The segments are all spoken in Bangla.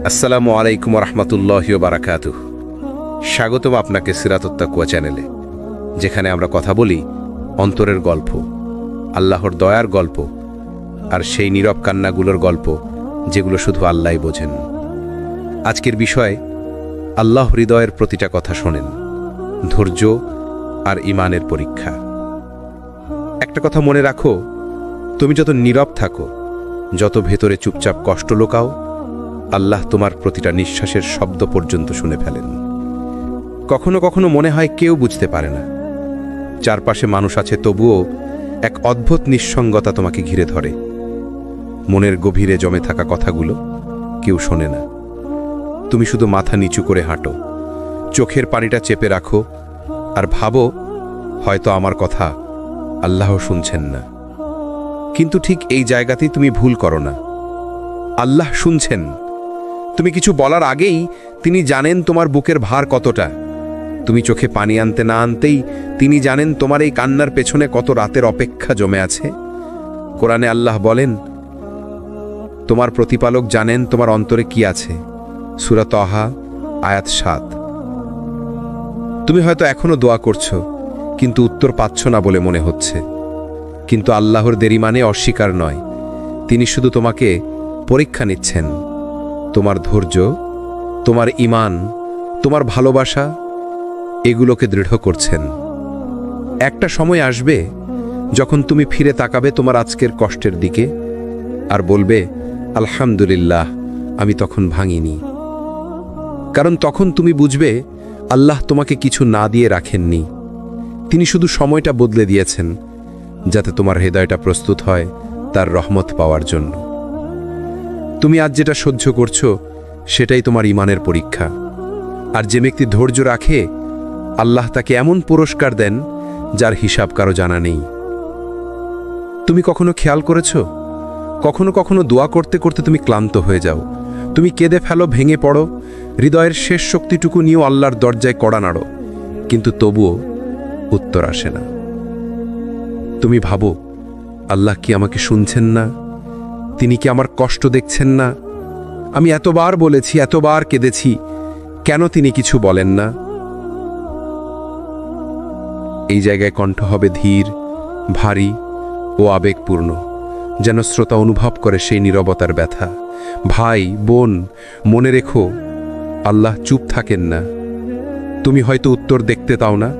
আসসালামু আলাইকুম রহমতুল্লাহি ওয়া বারাকাতুহু। স্বাগতম আপনাকে সিরাতুত তাকওয়া চ্যানেলে, যেখানে আমরা কথা বলি অন্তরের গল্প, আল্লাহর দয়ার গল্প, আর সেই নীরব কান্নাগুলোর গল্প যেগুলো শুধু আল্লাহই বোঝেন। আজকের বিষয়, আল্লাহ হৃদয়ের প্রতিটা কথা শোনেন, ধৈর্য আর ঈমানের পরীক্ষা। একটা কথা মনে রাখো, তুমি যত নীরব থাকো, যত ভেতরে চুপচাপ কষ্ট লোকাও, আল্লাহ তোমার প্রতিটা নিঃশ্বাসের শব্দ পর্যন্ত শুনে ফেলেন। কখনো কখনো মনে হয় কেউ বুঝতে পারে না, চারপাশে মানুষ আছে, তবুও এক অদ্ভুত নিঃসঙ্গতা তোমাকে ঘিরে ধরে। মনের গভীরে জমে থাকা কথাগুলো কেউ শোনে না। তুমি শুধু মাথা নিচু করে হাঁটো, চোখের পানিটা চেপে রাখো, আর ভাবো হয়তো আমার কথা আল্লাহ শুনছেন না। কিন্তু ঠিক এই জায়গাতেই তুমি ভুল করো না। আল্লাহ শুনছেন। তুমি কিছু বলার আগেই তিনি জানেন তোমার বুকের ভার কতটা। তুমি চোখে পানি আনতে না আনতেই তিনি জানেন তোমার এই কান্নার পেছনে কত রাতের অপেক্ষা জমে আছে। কোরআনে আল্লাহ বলেন, তোমার প্রতিপালক জানেন তোমার অন্তরে কি আছে। সূরা তাহা আয়াত ৭। তুমি হয়তো এখনো দোয়া করছো, কিন্তু উত্তর পাচ্ছ না বলে মনে হচ্ছে। কিন্তু আল্লাহর দেরি মানে অস্বীকার নয়, তিনি শুধু তোমাকে পরীক্ষা নিচ্ছেন। তোমার ধৈর্য, তোমার ঈমান, তোমার ভালোবাসা, এগুলোকে দৃঢ় করছেন। একটা সময় আসবে যখন তুমি ফিরে তাকাবে তোমার আজকের কষ্টের দিকে আর বলবে, আলহামদুলিল্লাহ, আমি তখন ভাঙিনি। কারণ তখন তুমি বুঝবে আল্লাহ তোমাকে কিছু না দিয়ে রাখেননি, তিনি শুধু সময়টা বদলে দিয়েছেন, যাতে তোমার হৃদয়টা প্রস্তুত হয় তার রহমত পাওয়ার জন্য। তুমি আজ যেটা সহ্য করছো, সেটাই তোমার ঈমানের পরীক্ষা। আর যে ব্যক্তি ধৈর্য রাখে, আল্লাহ তাকে এমন পুরস্কার দেন যার হিসাব কারো জানা নেই। তুমি কখনো খেয়াল করেছো, কখনো কখনো দোয়া করতে করতে তুমি ক্লান্ত হয়ে যাও, তুমি কেঁদে ফেলো, ভেঙে পড়ো, হৃদয়ের শেষ শক্তিটুকু নিয়েও আল্লাহর দরজায় কড়া নাড়ো, কিন্তু তবুও উত্তর আসে না। তুমি ভাবো, আল্লাহ কি আমাকে শুনছেন না? তিনি কি আমার কষ্ট দেখছেন না? আমি এতবার বলেছি, এতবার কেঁদেছি, কেন তিনি কিছু বলেন না? এই জায়গায় কণ্ঠ হবে ধীর, ভারী ও আবেগপূর্ণ, যেন শ্রোতা অনুভব করে সেই নীরবতার ব্যথা। ভাই, বোন, মনে রেখো, আল্লাহ চুপ থাকেন না। তুমি হয়তো উত্তর দেখতে তাও না,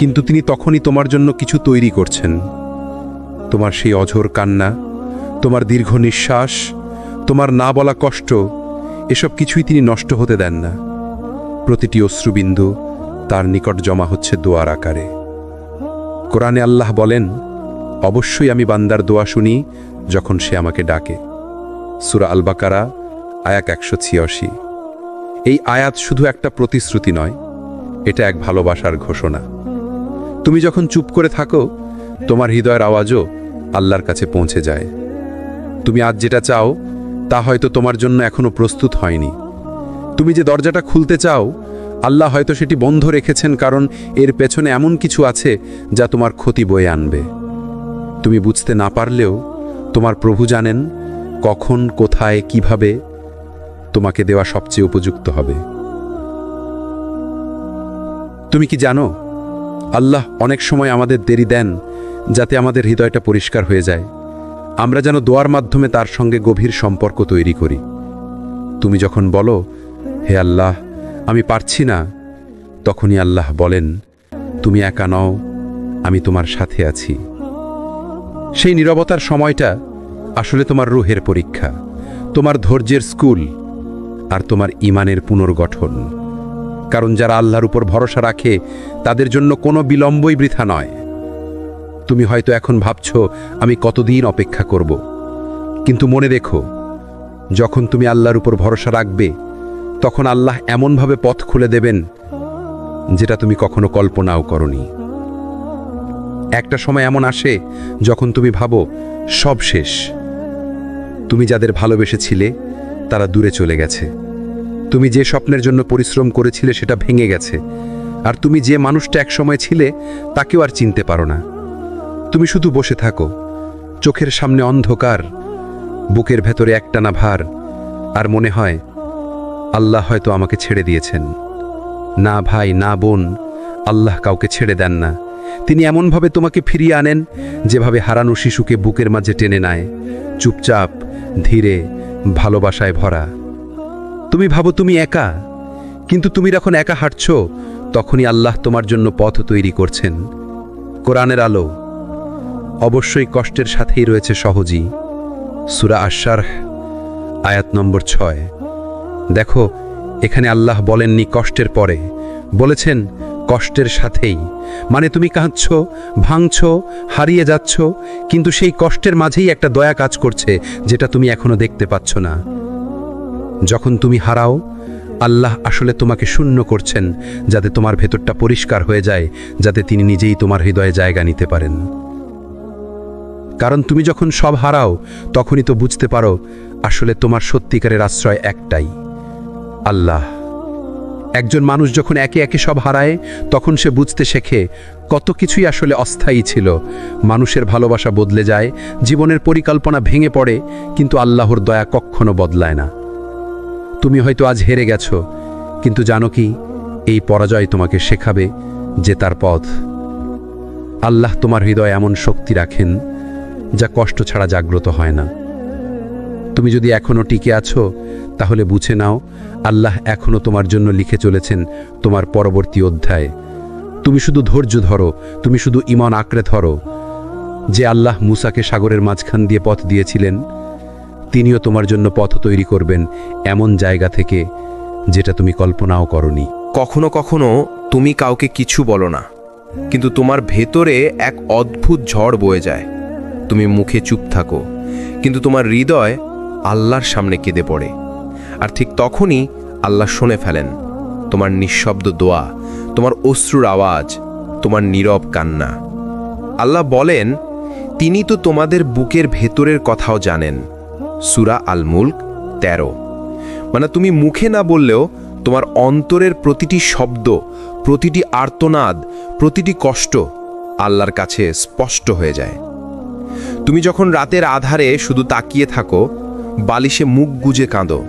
কিন্তু তিনি তখনই তোমার জন্য কিছু তৈরি করছেন। তোমার সেই অঝোর কান্না, তোমার দীর্ঘ নিঃশ্বাস, তোমার না বলা কষ্ট, এসব কিছুই তিনি নষ্ট হতে দেন না। প্রতিটি অশ্রুবিন্দু তার নিকট জমা হচ্ছে দোয়ার আকারে। কোরআনে আল্লাহ বলেন, অবশ্যই আমি বান্দার দোয়া শুনি যখন সে আমাকে ডাকে। সূরা আল বাকারা আয়াত ১৮৬। এই আয়াত শুধু একটা প্রতিশ্রুতি নয়, এটা এক ভালোবাসার ঘোষণা। তুমি যখন চুপ করে থাকো, তোমার হৃদয়ের আওয়াজও আল্লাহর কাছে পৌঁছে যায়। তুমি আজ যেটা চাও, তা হয়তো তোমার জন্য এখনো প্রস্তুত হয়নি। তুমি যে দরজাটা খুলতে চাও, আল্লাহ হয়তো সেটি বন্ধ রেখেছেন, কারণ এর পেছনে এমন কিছু আছে যা তোমার ক্ষতি বয়ে আনবে। তুমি বুঝতে না পারলেও তোমার প্রভু জানেন কখন, কোথায়, কিভাবে তোমাকে দেওয়া সবচেয়ে উপযুক্ত হবে। তুমি কি জানো, আল্লাহ অনেক সময় আমাদের দেরি দেন যাতে আমাদের হৃদয়টা পরিষ্কার হয়ে যায়, আমরা যেন দোয়ার মাধ্যমে তার সঙ্গে গভীর সম্পর্ক তৈরি করি। তুমি যখন বলো, হে আল্লাহ, আমি পারছি না, তখনই আল্লাহ বলেন, তুমি একা নও, আমি তোমার সাথে আছি। সেই নীরবতার সময়টা আসলে তোমার রূহের পরীক্ষা, তোমার ধৈর্যের স্কুল, আর তোমার ঈমানের পুনর্গঠন। কারণ যারা আল্লাহর উপর ভরসা রাখে, তাদের জন্য কোনো বিলম্বই বৃথা নয়। তুমি হয়তো এখন ভাবছো, আমি কতদিন অপেক্ষা করব, কিন্তু মনে রেখো, যখন তুমি আল্লাহর উপর ভরসা রাখবে, তখন আল্লাহ এমনভাবে পথ খুলে দেবেন যেটা তুমি কখনো কল্পনাও করনি। একটা সময় এমন আসে যখন তুমি ভাবো সব শেষ। তুমি যাদের ভালোবেসেছিলে তারা দূরে চলে গেছে, তুমি যে স্বপ্নের জন্য পরিশ্রম করেছিলে সেটা ভেঙে গেছে, আর তুমি যে মানুষটা একসময় ছিলে তাকেও আর চিনতে পারো না। তুমি শুধু বসে থাকো, চোখের সামনে অন্ধকার, বুকের ভেতরে একটানা ভার, আর মনে হয় আল্লাহ হয়তো আমাকে ছেড়ে দিয়েছেন। না ভাই, না বোন, আল্লাহ কাউকে ছেড়ে দেন না। তিনি এমনভাবে তোমাকে ফিরিয়ে আনেন যেভাবে হারানো শিশুকে বুকের মাঝে টেনে নেয়, চুপচাপ, ধীরে, ভালোবাসায় ভরা। তুমি ভাবো তুমি একা, কিন্তু তুমি যখন একা হাঁটছ তখনই আল্লাহ তোমার জন্য পথ তৈরি করছেন। কোরআনের আলো অবশ্যই কষ্টের সাথেই রয়েছে সহজই। সূরা আশ-শারহ আয়াত নম্বর 6। দেখো, এখানে আল্লাহ বলেননি কষ্টের পরে, বলেছেন কষ্টের সাথেই। মানে তুমি কাঁদছ, ভাঙছ, হারিয়ে যাচ্ছ, কিন্তু সেই কষ্টের মাঝেই একটা দয়া কাজ করছে যেটা তুমি এখনো দেখতে পাচ্ছ না। যখন তুমি হারাও, আল্লাহ আসলে তোমাকে শূন্য করছেন, যাতে তোমার ভেতরটা পরিষ্কার হয়ে যায়, যাতে তিনি নিজেই তোমার হৃদয়ে জায়গা নিতে পারেন। কারণ তুমি যখন সব হারাও তখনই তো বুঝতে পারো আসলে তোমার সত্যিকারের আশ্রয় একটাই, আল্লাহ। একজন মানুষ যখন একে একে সব হারায় তখন সে বুঝতে শেখে কত কিছুই আসলে অস্থায়ী ছিল। মানুষের ভালোবাসা বদলে যায়, জীবনের পরিকল্পনা ভেঙে পড়ে, কিন্তু আল্লাহর দয়া কখনো বদলায় না। তুমি হয়তো আজ হেরে গেছো, কিন্তু জানো কি, এই পরাজয় তোমাকে শেখাবে যে তার পথ। আল্লাহ তোমার হৃদয়ে এমন শক্তি রাখেন যা কষ্ট ছাড়া জাগ্রত হয় না। তুমি যদি এখনো টিকে আছো, তাহলে বুঝে নাও আল্লাহ এখনো তোমার জন্য লিখে চলেছেন তোমার পরবর্তী অধ্যায়। তুমি শুধু ধৈর্য ধরো, তুমি শুধু ঈমান আঁকড়ে ধরো। যে আল্লাহ মূসাকে সাগরের মাঝখান দিয়ে পথ দিয়েছিলেন, তিনিও তোমার জন্য পথ তৈরি করবেন এমন জায়গা থেকে যেটা তুমি কল্পনাও করনি। কখনো কখনো তুমি কাউকে কিছু বলো না, কিন্তু তোমার ভেতরে এক অদ্ভুত ঝড় বয়ে যায়। তুমি মুখে চুপ থাকো, কিন্তু তোমার হৃদয় আল্লাহর সামনে কেঁদে পড়ে। আর ঠিক তখনই আল্লাহ শুনে ফেলেন তোমার নিঃশব্দ দোয়া, তোমার অশ্রুর আওয়াজ, তোমার নীরব কান্না। আল্লাহ বলেন, তিনি তো তোমাদের বুকের ভেতরের কথাও জানেন। সূরা আল মুলক 13। মানে তুমি মুখে না বললেও তোমার অন্তরের প্রতিটি শব্দ, প্রতিটি আর্তনাদ, প্রতিটি কষ্ট আল্লাহর কাছে স্পষ্ট হয়ে যায়। তুমি যখন রাতের আধারে শুধু তাকিয়ে থাকো, বালিশে মুখ গুজে কাঁদো,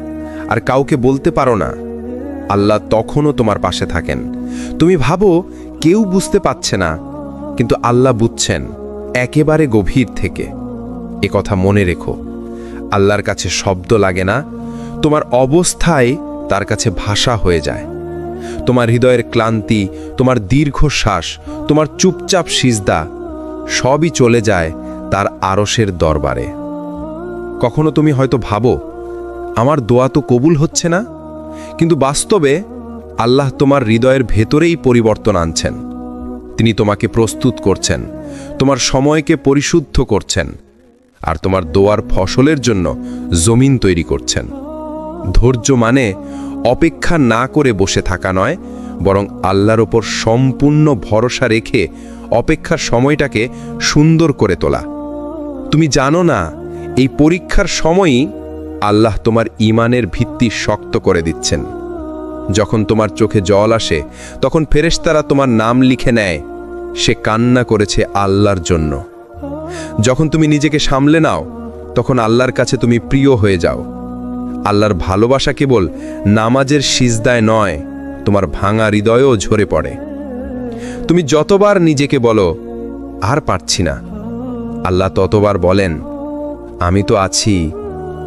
আর কাউকে বলতে পারো না, আল্লাহ তখনও তোমার পাশে থাকেন। তুমি ভাবো কেউ বুঝতে পারছে না, কিন্তু আল্লাহ বুঝছেন একেবারে গভীর থেকে। এ কথা মনে রেখো, আল্লাহর কাছে শব্দ লাগে না, তোমার অবস্থায় তার কাছে ভাষা হয়ে যায়। তোমার হৃদয়ের ক্লান্তি, তোমার দীর্ঘশ্বাস, তোমার চুপচাপ সিজদা সবই চলে যায় তার আরশের দরবারে। কখনো তুমি হয়তো ভাবো আমার দোয়া তো কবুল হচ্ছে না, কিন্তু বাস্তবে আল্লাহ তোমার হৃদয়ের ভেতরেই পরিবর্তন আনছেন। তিনি তোমাকে প্রস্তুত করছেন, তোমার সময়কে পরিশুদ্ধ করছেন, আর তোমার দোয়ার ফসলের জন্য জমিন তৈরি করছেন। ধৈর্য মানে অপেক্ষা না করে বসে থাকা নয়, বরং আল্লাহর ওপর সম্পূর্ণ ভরসা রেখে অপেক্ষার সময়টাকে সুন্দর করে তোলা। তুমি জানো না, এই পরীক্ষার সময়ই আল্লাহ তোমার ঈমানের ভিত্তি শক্ত করে দিচ্ছেন। যখন তোমার চোখে জল আসে, তখন ফেরেশতারা তোমার নাম লিখে নেয়, সে কান্না করেছে আল্লাহর জন্য। যখন তুমি নিজেকে সামলে নাও, তখন আল্লাহর কাছে তুমি প্রিয় হয়ে যাও। আল্লাহর ভালোবাসা কেবল নামাজের সিজদায় নয়, তোমার ভাঙা হৃদয়েও ঝরে পড়ে। তুমি যতবার নিজেকে বলো আর পারছি না, আল্লাহ ততবার বলেন, আমি তো আছি,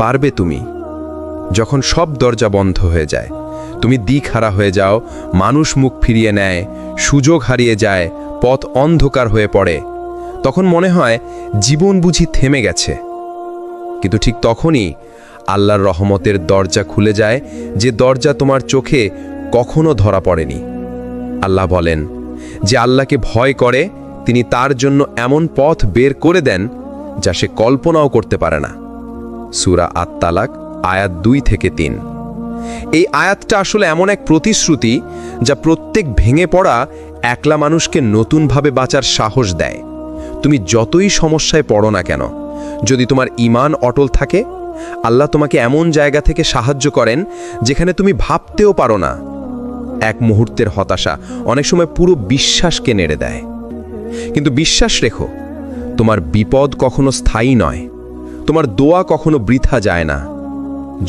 পারবে তুমি। যখন সব দরজা বন্ধ হয়ে যায়, তুমি দিকহারা হয়ে যাও, মানুষ মুখ ফিরিয়ে নেয়, সুযোগ হারিয়ে যায়, পথ অন্ধকার হয়ে পড়ে, তখন মনে হয় জীবন বুঝি থেমে গেছে। কিন্তু ঠিক তখনই আল্লাহর রহমতের দরজা খুলে যায়, যে দরজা তোমার চোখে কখনো ধরা পড়েনি। আল্লাহ বলেন, যে আল্লাহকে ভয় করে তিনি তার জন্য এমন পথ বের করে দেন যা সে কল্পনাও করতে পারে না। সূরা আত-তালাক আয়াত 2-3। এই আয়াতটা আসলে এমন এক প্রতিশ্রুতি যা প্রত্যেক ভেঙে পড়া একলা মানুষকে নতুনভাবে বাঁচার সাহস দেয়। তুমি যতই সমস্যায় পড়ো না কেন, যদি তোমার ঈমান অটল থাকে, আল্লাহ তোমাকে এমন জায়গা থেকে সাহায্য করেন যেখানে তুমি ভাবতেও পারো না। এক মুহূর্তের হতাশা অনেক সময় পুরো বিশ্বাসকে নেড়ে দেয়। কিন্তু বিশ্বাস রেখো, তোমার বিপদ কখনো স্থায়ী নয়, তোমার দোয়া কখনো বৃথা যায় না।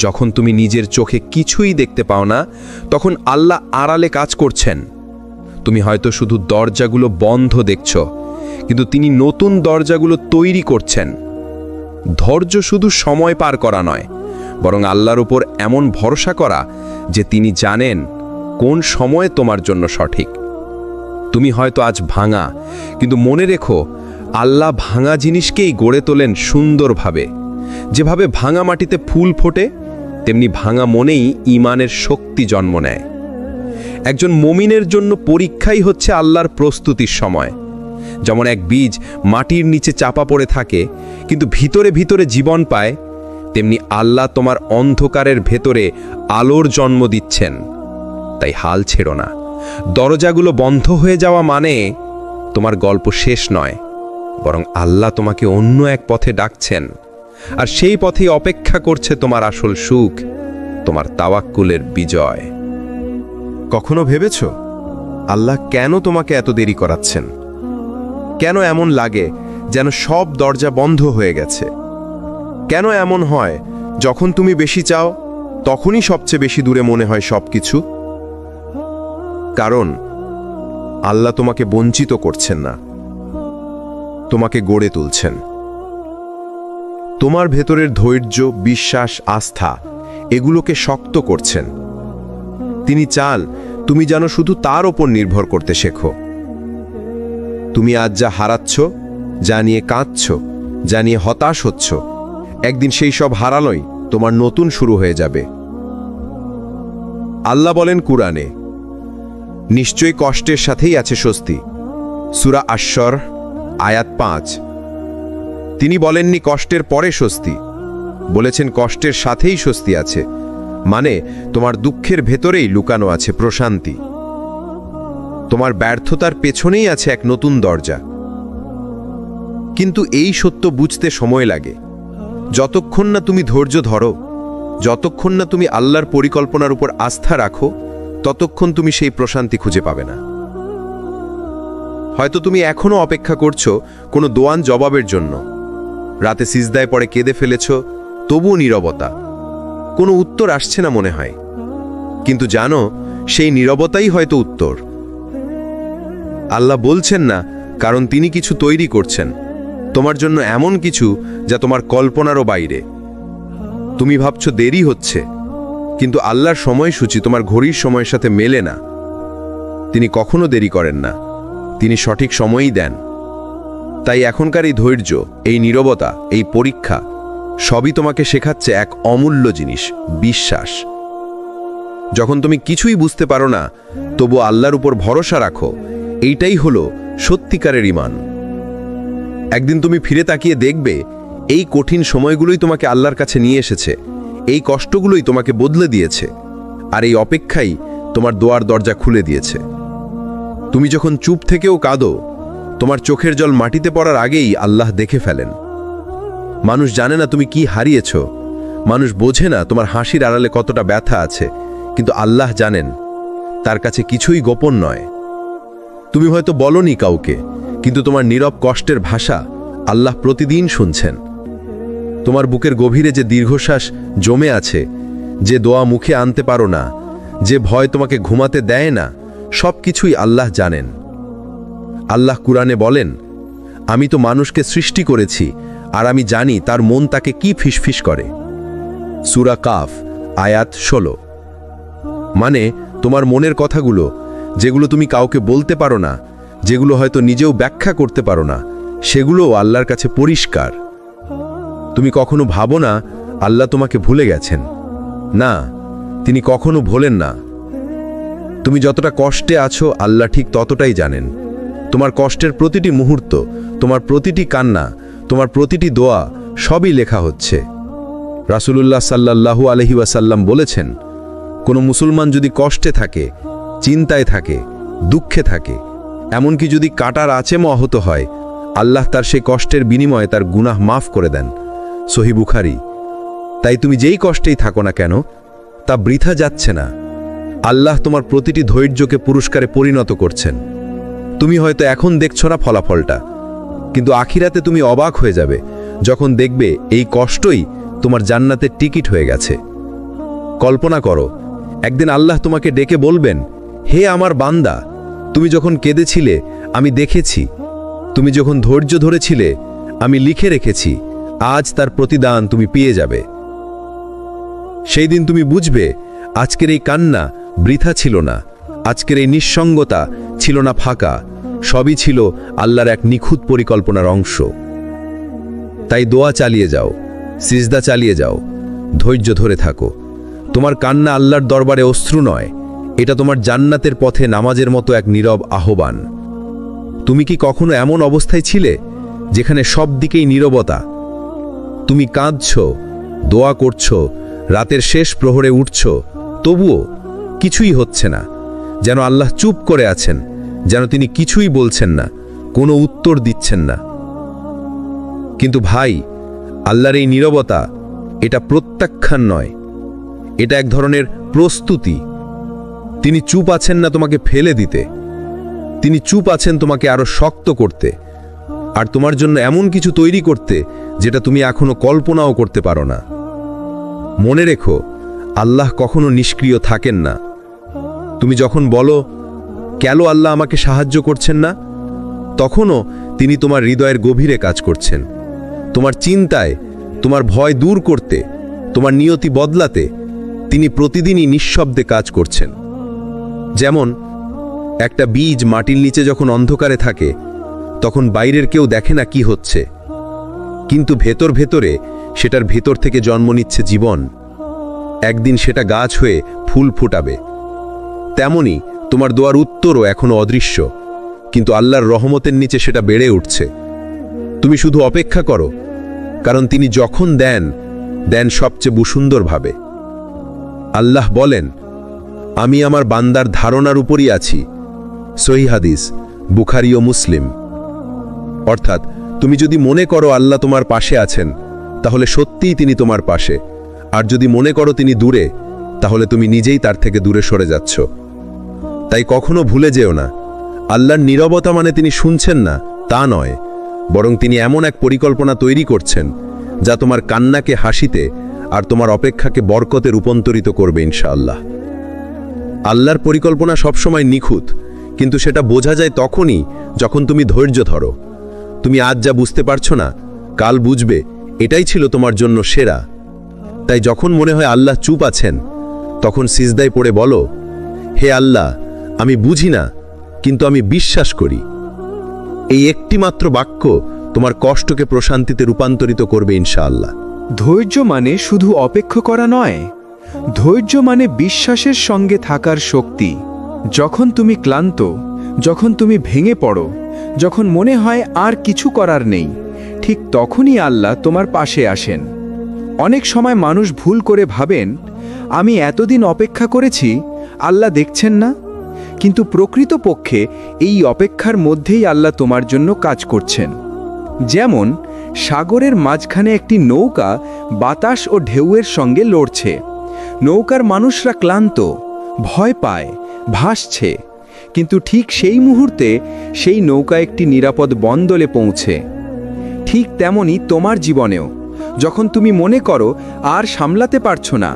যখন তুমি নিজের চোখে কিছুই দেখতে পাও না, তখন আল্লাহ আড়ালে কাজ করছেন। তুমি হয়তো শুধু দরজাগুলো বন্ধ দেখছ, কিন্তু তিনি নতুন দরজাগুলো তৈরি করছেন। ধৈর্য শুধু সময় পার করা নয়, বরং আল্লাহর উপর এমন ভরসা করা যে তিনি জানেন কোন সময়ে তোমার জন্য সঠিক। তুমি হয়তো আজ ভাঙা, কিন্তু মনে রেখো আল্লাহ ভাঙা জিনিসকেই গড়ে তোলেন সুন্দরভাবে। যেভাবে ভাঙা মাটিতে ফুল ফোটে, তেমনি ভাঙা মনেই ঈমানের শক্তি জন্ম নেয়। একজন মুমিনের জন্য পরীক্ষাই হচ্ছে আল্লাহর প্রস্তুতির সময়। যেমন এক বীজ মাটির নিচে চাপা পড়ে থাকে, কিন্তু ভিতরে ভিতরে জীবন পায়, তেমনি আল্লাহ তোমার অন্ধকারের ভেতরে আলোর জন্ম দিচ্ছেন। তাই হাল ছেড়ো না। দরজাগুলো বন্ধ হয়ে যাওয়া মানে তোমার গল্প শেষ নয়, বরং আল্লাহ তোমাকে অন্য এক পথে ডাকছেন, আর সেই পথেই অপেক্ষা করছে তোমার আসল সুখ, তোমার তাওয়াক্কুলের বিজয়। কখনো ভেবেছ আল্লাহ কেন তোমাকে এত দেরি করাচ্ছেন? কেন এমন লাগে যেন সব দরজা বন্ধ হয়ে গেছে? কেন এমন হয় যখন তুমি বেশি চাও, তখনই সবচেয়ে বেশি দূরে মনে হয় সবকিছু? কারণ আল্লাহ তোমাকে বঞ্চিত করছেন না, তোমাকে গড়ে তুলছেন। তোমার ভেতরের ধৈর্য, বিশ্বাস, আস্থা এগুলোকে শক্ত করছেন। তিনি চান তুমি যেন শুধু তার ওপর নির্ভর করতে শেখো। তুমি আজ যা হারাচ্ছ, যা নিয়ে কাঁদছ, যা নিয়ে হতাশ হচ্ছ, একদিন সেই সব হারানোই তোমার নতুন শুরু হয়ে যাবে। আল্লাহ বলেন কুরআনে, নিশ্চয়ই কষ্টের সাথেই আছে স্বস্তি। সূরা আশ-শর আয়াত 5। তিনি বলেননি কষ্টের পরে স্বস্তি, বলেছেন কষ্টের সাথেই স্বস্তি আছে, মানে তোমার দুঃখের ভেতরেই লুকানো আছে প্রশান্তি। তোমার ব্যর্থতার পেছনেই আছে এক নতুন দরজা। কিন্তু এই সত্য বুঝতে সময় লাগে। যতক্ষণ না তুমি ধৈর্য ধরো, যতক্ষণ না তুমি আল্লাহর পরিকল্পনার উপর আস্থা রাখো, ততক্ষণ তুমি সেই প্রশান্তি খুঁজে পাবে না। হয়তো তুমি এখনো অপেক্ষা করছো কোনো দোয়ান জবাবের জন্য। রাতে সিজদায় পড়ে কেঁদে ফেলেছ, তবুও নীরবতা, কোনো উত্তর আসছে না মনে হয়। কিন্তু জানো, সেই নীরবতাই হয়তো উত্তর। আল্লাহ বলছেন না, কারণ তিনি কিছু তৈরি করছেন তোমার জন্য, এমন কিছু যা তোমার কল্পনারও বাইরে। তুমি ভাবছো দেরি হচ্ছে, কিন্তু আল্লাহর সময়সূচি তোমার ঘড়ির সময়ের সাথে মেলে না। তিনি কখনো দেরি করেন না, তিনি সঠিক সময়ই দেন। তাই এখনকার এই ধৈর্য, এই নীরবতা, এই পরীক্ষা সবই তোমাকে শেখাচ্ছে এক অমূল্য জিনিস, বিশ্বাস। যখন তুমি কিছুই বুঝতে পারো না, তবু আল্লাহর উপর ভরসা রাখো, এইটাই হলো সত্যিকারের ঈমান। একদিন তুমি ফিরে তাকিয়ে দেখবে এই কঠিন সময়গুলোই তোমাকে আল্লাহর কাছে নিয়ে এসেছে, এই কষ্টগুলোই তোমাকে বদলে দিয়েছে, আর এই অপেক্ষাই তোমার দোয়ার দরজা খুলে দিয়েছে। তুমি যখন চুপ থেকেও কাঁদো, তোমার চোখের জল মাটিতে পড়ার আগেই আল্লাহ দেখে ফেলেন। মানুষ জানে না তুমি কি হারিয়েছ, মানুষ বোঝে না তোমার হাসির আড়ালে কতটা ব্যথা আছে, কিন্তু আল্লাহ জানেন, তার কাছে কিছুই গোপন নয়। তুমি হয়তো বলনি কাউকে, কিন্তু তোমার নীরব কষ্টের ভাষা আল্লাহ প্রতিদিন শুনছেন। তোমার বুকের গভীরে যে দীর্ঘশ্বাস জমে আছে, যে দোয়া মুখে আনতে পারো না, যে ভয় তোমাকে ঘুমাতে দেয় না, সব কিছুই আল্লাহ জানেন। আল্লাহ কুরআনে বলেন, আমি তো মানুষকে সৃষ্টি করেছি, আর আমি জানি তার মন তাকে কি ফিসফিস করে। সূরা কাফ আয়াত 16। মানে তোমার মনের কথাগুলো, যেগুলো তুমি কাউকে বলতে পারো না, যেগুলো হয়তো নিজেও ব্যাখ্যা করতে পারো না, সেগুলোও আল্লাহর কাছে পরিষ্কার। তুমি কখনো ভাবো না আল্লাহ তোমাকে ভুলে গেছেন। না, তিনি কখনো ভোলেন না। তুমি যতটা কষ্টে আছো, আল্লাহ ঠিক ততটাই জানেন। তোমার কষ্টের প্রতিটি মুহূর্ত, তোমার প্রতিটি কান্না, তোমার প্রতিটি দোয়া সবই লেখা হচ্ছে। রাসূলুল্লাহ সাল্লাল্লাহু আলাইহি ওয়াসাল্লাম বলেছেন, কোনো মুসলমান যদি কষ্টে থাকে, চিন্তায় থাকে, দুঃখে থাকে, এমনকি যদি কাটার আঁচে আহত হয়, আল্লাহ তার সেই কষ্টের বিনিময়ে তার গুনাহ মাফ করে দেন। সহিহ বুখারী। তাই তুমি যেই কষ্টেই থাকো না কেন, তা বৃথা যাচ্ছে না। আল্লাহ তোমার প্রতিটি ধৈর্যকে পুরস্কারে পরিণত করছেন। তুমি হয়তো এখন দেখছো না ফলাফলটা, কিন্তু আখিরাতে তুমি অবাক হয়ে যাবে যখন দেখবে এই কষ্টই তোমার জান্নাতের টিকিট হয়ে গেছে। কল্পনা করো, একদিন আল্লাহ তোমাকে ডেকে বলবেন, হে আমার বান্দা, তুমি যখন কেঁদেছিলে আমি দেখেছি, তুমি যখন ধৈর্য ধরেছিলে আমি লিখে রেখেছি, আজ তার প্রতিদান তুমি পেয়ে যাবে। সেই দিন তুমি বুঝবে আজকের এই কান্না বৃথা ছিল না, আজকের এই নিঃসঙ্গতা ছিল না ফাঁকা, সবই ছিল আল্লাহর এক নিখুঁত পরিকল্পনার অংশ। তাই দোয়া চালিয়ে যাও, সিজদা চালিয়ে যাও, ধৈর্য ধরে থাকো। তোমার কান্না আল্লাহর দরবারে অশ্রু নয়, এটা তোমার জান্নাতের পথে নামাজের মতো এক নীরব আহ্বান। তুমি কি কখনো এমন অবস্থায় ছিলে যেখানে সব দিকেই নীরবতা? তুমি কাঁদছ, দোয়া করছ, রাতের শেষ প্রহরে উঠছ, তবুও কিছুই হচ্ছে না, যেন আল্লাহ চুপ করে আছেন, যেন তিনি কিছুই বলছেন না, কোনো উত্তর দিচ্ছেন না। কিন্তু ভাই, আল্লাহর এই নীরবতা এটা প্রত্যাখ্যান নয়, এটা এক ধরনের প্রস্তুতি। তিনি চুপ আছেন না তোমাকে ফেলে দিতে, তিনি চুপ আছেন তোমাকে আরো শক্ত করতে, আর তোমার জন্য এমন কিছু তৈরি করতে যেটা তুমি এখনো কল্পনাও করতে পারো না। মনে রেখো, আল্লাহ কখনো নিষ্ক্রিয় থাকেন না। তুমি যখন বলো, কেন আল্লাহ আমাকে সাহায্য করছেন না, তখনও তিনি তোমার হৃদয়ের গভীরে কাজ করছেন। তোমার চিন্তায়, তোমার ভয় দূর করতে, তোমার নিয়তি বদলাতে তিনি প্রতিদিনই নিঃশব্দে কাজ করছেন। যেমন একটা বীজ মাটির নিচে যখন অন্ধকারে থাকে, তখন বাইরের কেউ দেখে না কি হচ্ছে, কিন্তু ভেতর ভেতরে সেটার ভেতর থেকে জন্ম নিচ্ছে জীবন। একদিন সেটা গাছ হয়ে ফুল ফোটাবে। তেমনি তোমার দোয়ার উত্তরও এখনো অদৃশ্য, কিন্তু আল্লাহর রহমতের নিচে সেটা বেড়ে উঠছে। তুমি শুধু অপেক্ষা করো, কারণ তিনি যখন দেন, দেন সবচেয়ে সুন্দরভাবে। আল্লাহ বলেন, আমি আমার বান্দার ধারণার উপরই আছি। সহিহ হাদিস, বুখারী ও মুসলিম। অর্থাৎ তুমি যদি মনে করো আল্লাহ তোমার পাশে আছেন, তাহলে সত্যিই তিনি তোমার পাশে, আর যদি মনে করো তিনি দূরে, তাহলে তুমি নিজেই তার থেকে দূরে সরে যাচ্ছ। তাই কখনো ভুলে যেও না, আল্লাহর নীরবতা মানে তিনি শুনছেন না তা নয়, বরং তিনি এমন এক পরিকল্পনা তৈরি করছেন যা তোমার কান্নাকে হাসিতে আর তোমার অপেক্ষাকে বরকতে রূপান্তরিত করবে ইনশাআল্লাহ। আল্লাহর পরিকল্পনা সবসময় নিখুঁত, কিন্তু সেটা বোঝা যায় তখনই যখন তুমি ধৈর্য ধরো। তুমি আজ যা বুঝতে পারছো না, কাল বুঝবে এটাই ছিল তোমার জন্য সেরা। তাই যখন মনে হয় আল্লাহ চুপ আছেন, তখন সিজদায় পড়ে বলো, হে আল্লাহ, আমি বুঝি না, কিন্তু আমি বিশ্বাস করি। এই একটি মাত্র বাক্য তোমার কষ্টকে প্রশান্তিতে রূপান্তরিত করবে ইনশাআল্লাহ। ধৈর্য মানে শুধু অপেক্ষা করা নয়, ধৈর্য মানে বিশ্বাসের সঙ্গে থাকার শক্তি। যখন তুমি ক্লান্ত, যখন তুমি ভেঙে পড়ো, যখন মনে হয় আর কিছু করার নেই, ঠিক তখনই আল্লাহ তোমার পাশে আসেন। অনেক সময় মানুষ ভুল করে ভাবেন, আমি এতদিন অপেক্ষা করেছি, আল্লাহ দেখছেন না। কিন্তু প্রকৃতপক্ষে এই অপেক্ষার মধ্যেই আল্লাহ তোমার জন্য কাজ করছেন। যেমন সাগরের মাঝখানে একটি নৌকা বাতাস ও ঢেউয়ের সঙ্গে লড়ছে। নৌকার মানুষরা ক্লান্ত, ভয় পায়, ভাসছে, কিন্তু ঠিক সেই মুহূর্তে সেই নৌকা একটি নিরাপদ বন্দরে পৌঁছে। ঠিক তেমনি তোমার জীবনেও যখন তুমি মনে করো আর সামলাতে পারছো না,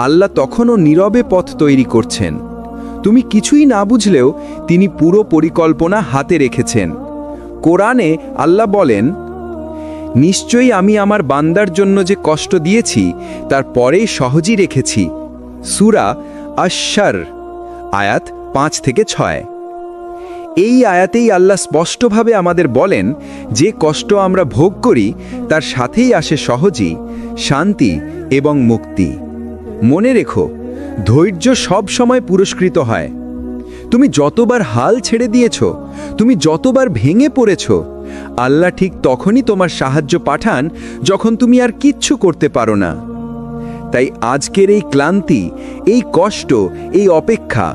আল্লাহ তখনও নীরবে পথ তৈরি করছেন। তুমি কিছুই না বুঝলেও তিনি পুরো পরিকল্পনা হাতে রেখেছেন। কোরআনে আল্লাহ বলেন, নিশ্চয়ই আমি আমার বান্দার জন্য যে কষ্ট দিয়েছি তার পরেই সহজই রেখেছি। সূরা আশ-শার, আয়াত 5 থেকে 6। এই আয়াতেই আল্লাহ স্পষ্টভাবে আমাদের বলেন, যে কষ্ট আমরা ভোগ করি তার সাথেই আসে সহজই শান্তি এবং মুক্তি। মনে রেখো, ধৈর্য সব সময় পুরস্কৃত হয়। তুমি যতবার হাল ছেড়ে দিয়েছ, তুমি যতবার ভেঙে পড়েছ, আল্লাহ ঠিক তখনই তোমার সাহায্য পাঠান যখন তুমি আর কিচ্ছু করতে পারো না। তাই আজকের এই ক্লান্তি, এই কষ্ট, এই অপেক্ষা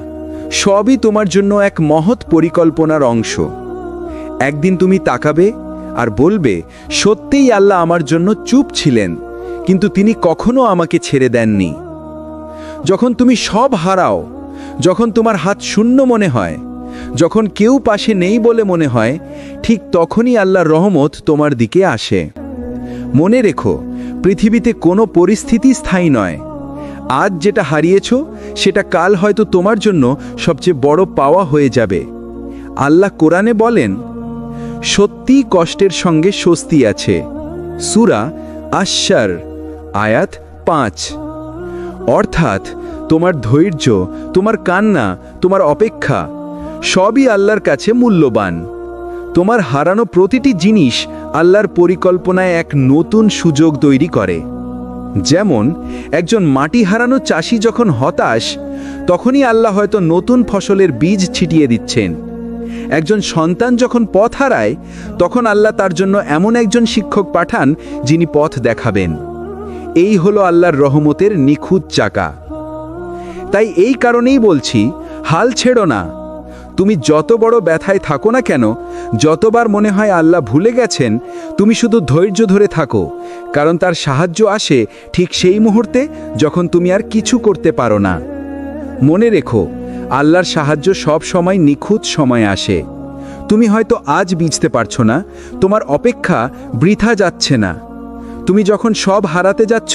সবই তোমার জন্য এক মহৎ পরিকল্পনার অংশ। একদিন তুমি তাকাবে আর বলবে, সত্যিই আল্লাহ আমার জন্য চুপ ছিলেন, কিন্তু তিনি কখনো আমাকে ছেড়ে দেননি। যখন তুমি সব হারাও, যখন তোমার হাত শূন্য মনে হয়, যখন কেউ পাশে নেই বলে মনে হয়, ঠিক তখনই আল্লাহর রহমত তোমার দিকে আসে। মনে রেখো, পৃথিবীতে কোনো পরিস্থিতি স্থায়ী নয়। আজ যেটা হারিয়েছ সেটা কাল হয়তো তোমার জন্য সবচেয়ে বড় পাওয়া হয়ে যাবে। আল্লাহ কোরআনে বলেন, সত্যিই কষ্টের সঙ্গে স্বস্তি আছে। সূরা আশ-শার আয়াত 5। অর্থাৎ তোমার ধৈর্য, তোমার কান্না, তোমার অপেক্ষা সবই আল্লাহর কাছে মূল্যবান। তোমার হারানো প্রতিটি জিনিস আল্লাহর পরিকল্পনায় এক নতুন সুযোগ তৈরি করে। যেমন একজন মাটি হারানো চাষি যখন হতাশ, তখনই আল্লাহ হয়তো নতুন ফসলের বীজ ছিটিয়ে দিচ্ছেন। একজন সন্তান যখন পথ হারায়, তখন আল্লাহ তার জন্য এমন একজন শিক্ষক পাঠান যিনি পথ দেখাবেন। এই হলো আল্লাহর রহমতের নিখুঁত চাকা। তাই এই কারণেই বলছি, হাল ছেড়ো না। তুমি যত বড় ব্যথায় থাকো না কেন, যতবার মনে হয় আল্লাহ ভুলে গেছেন, তুমি শুধু ধৈর্য ধরে থাকো, কারণ তার সাহায্য আসে ঠিক সেই মুহূর্তে যখন তুমি আর কিছু করতে পারো না। মনে রেখো, আল্লাহর সাহায্য সব সময় নিখুঁত সময়ে আসে। তুমি হয়তো আজ বুঝতে পারছো না, তোমার অপেক্ষা বৃথা যাচ্ছে না। তুমি যখন সব হারাতে যাচ্ছ,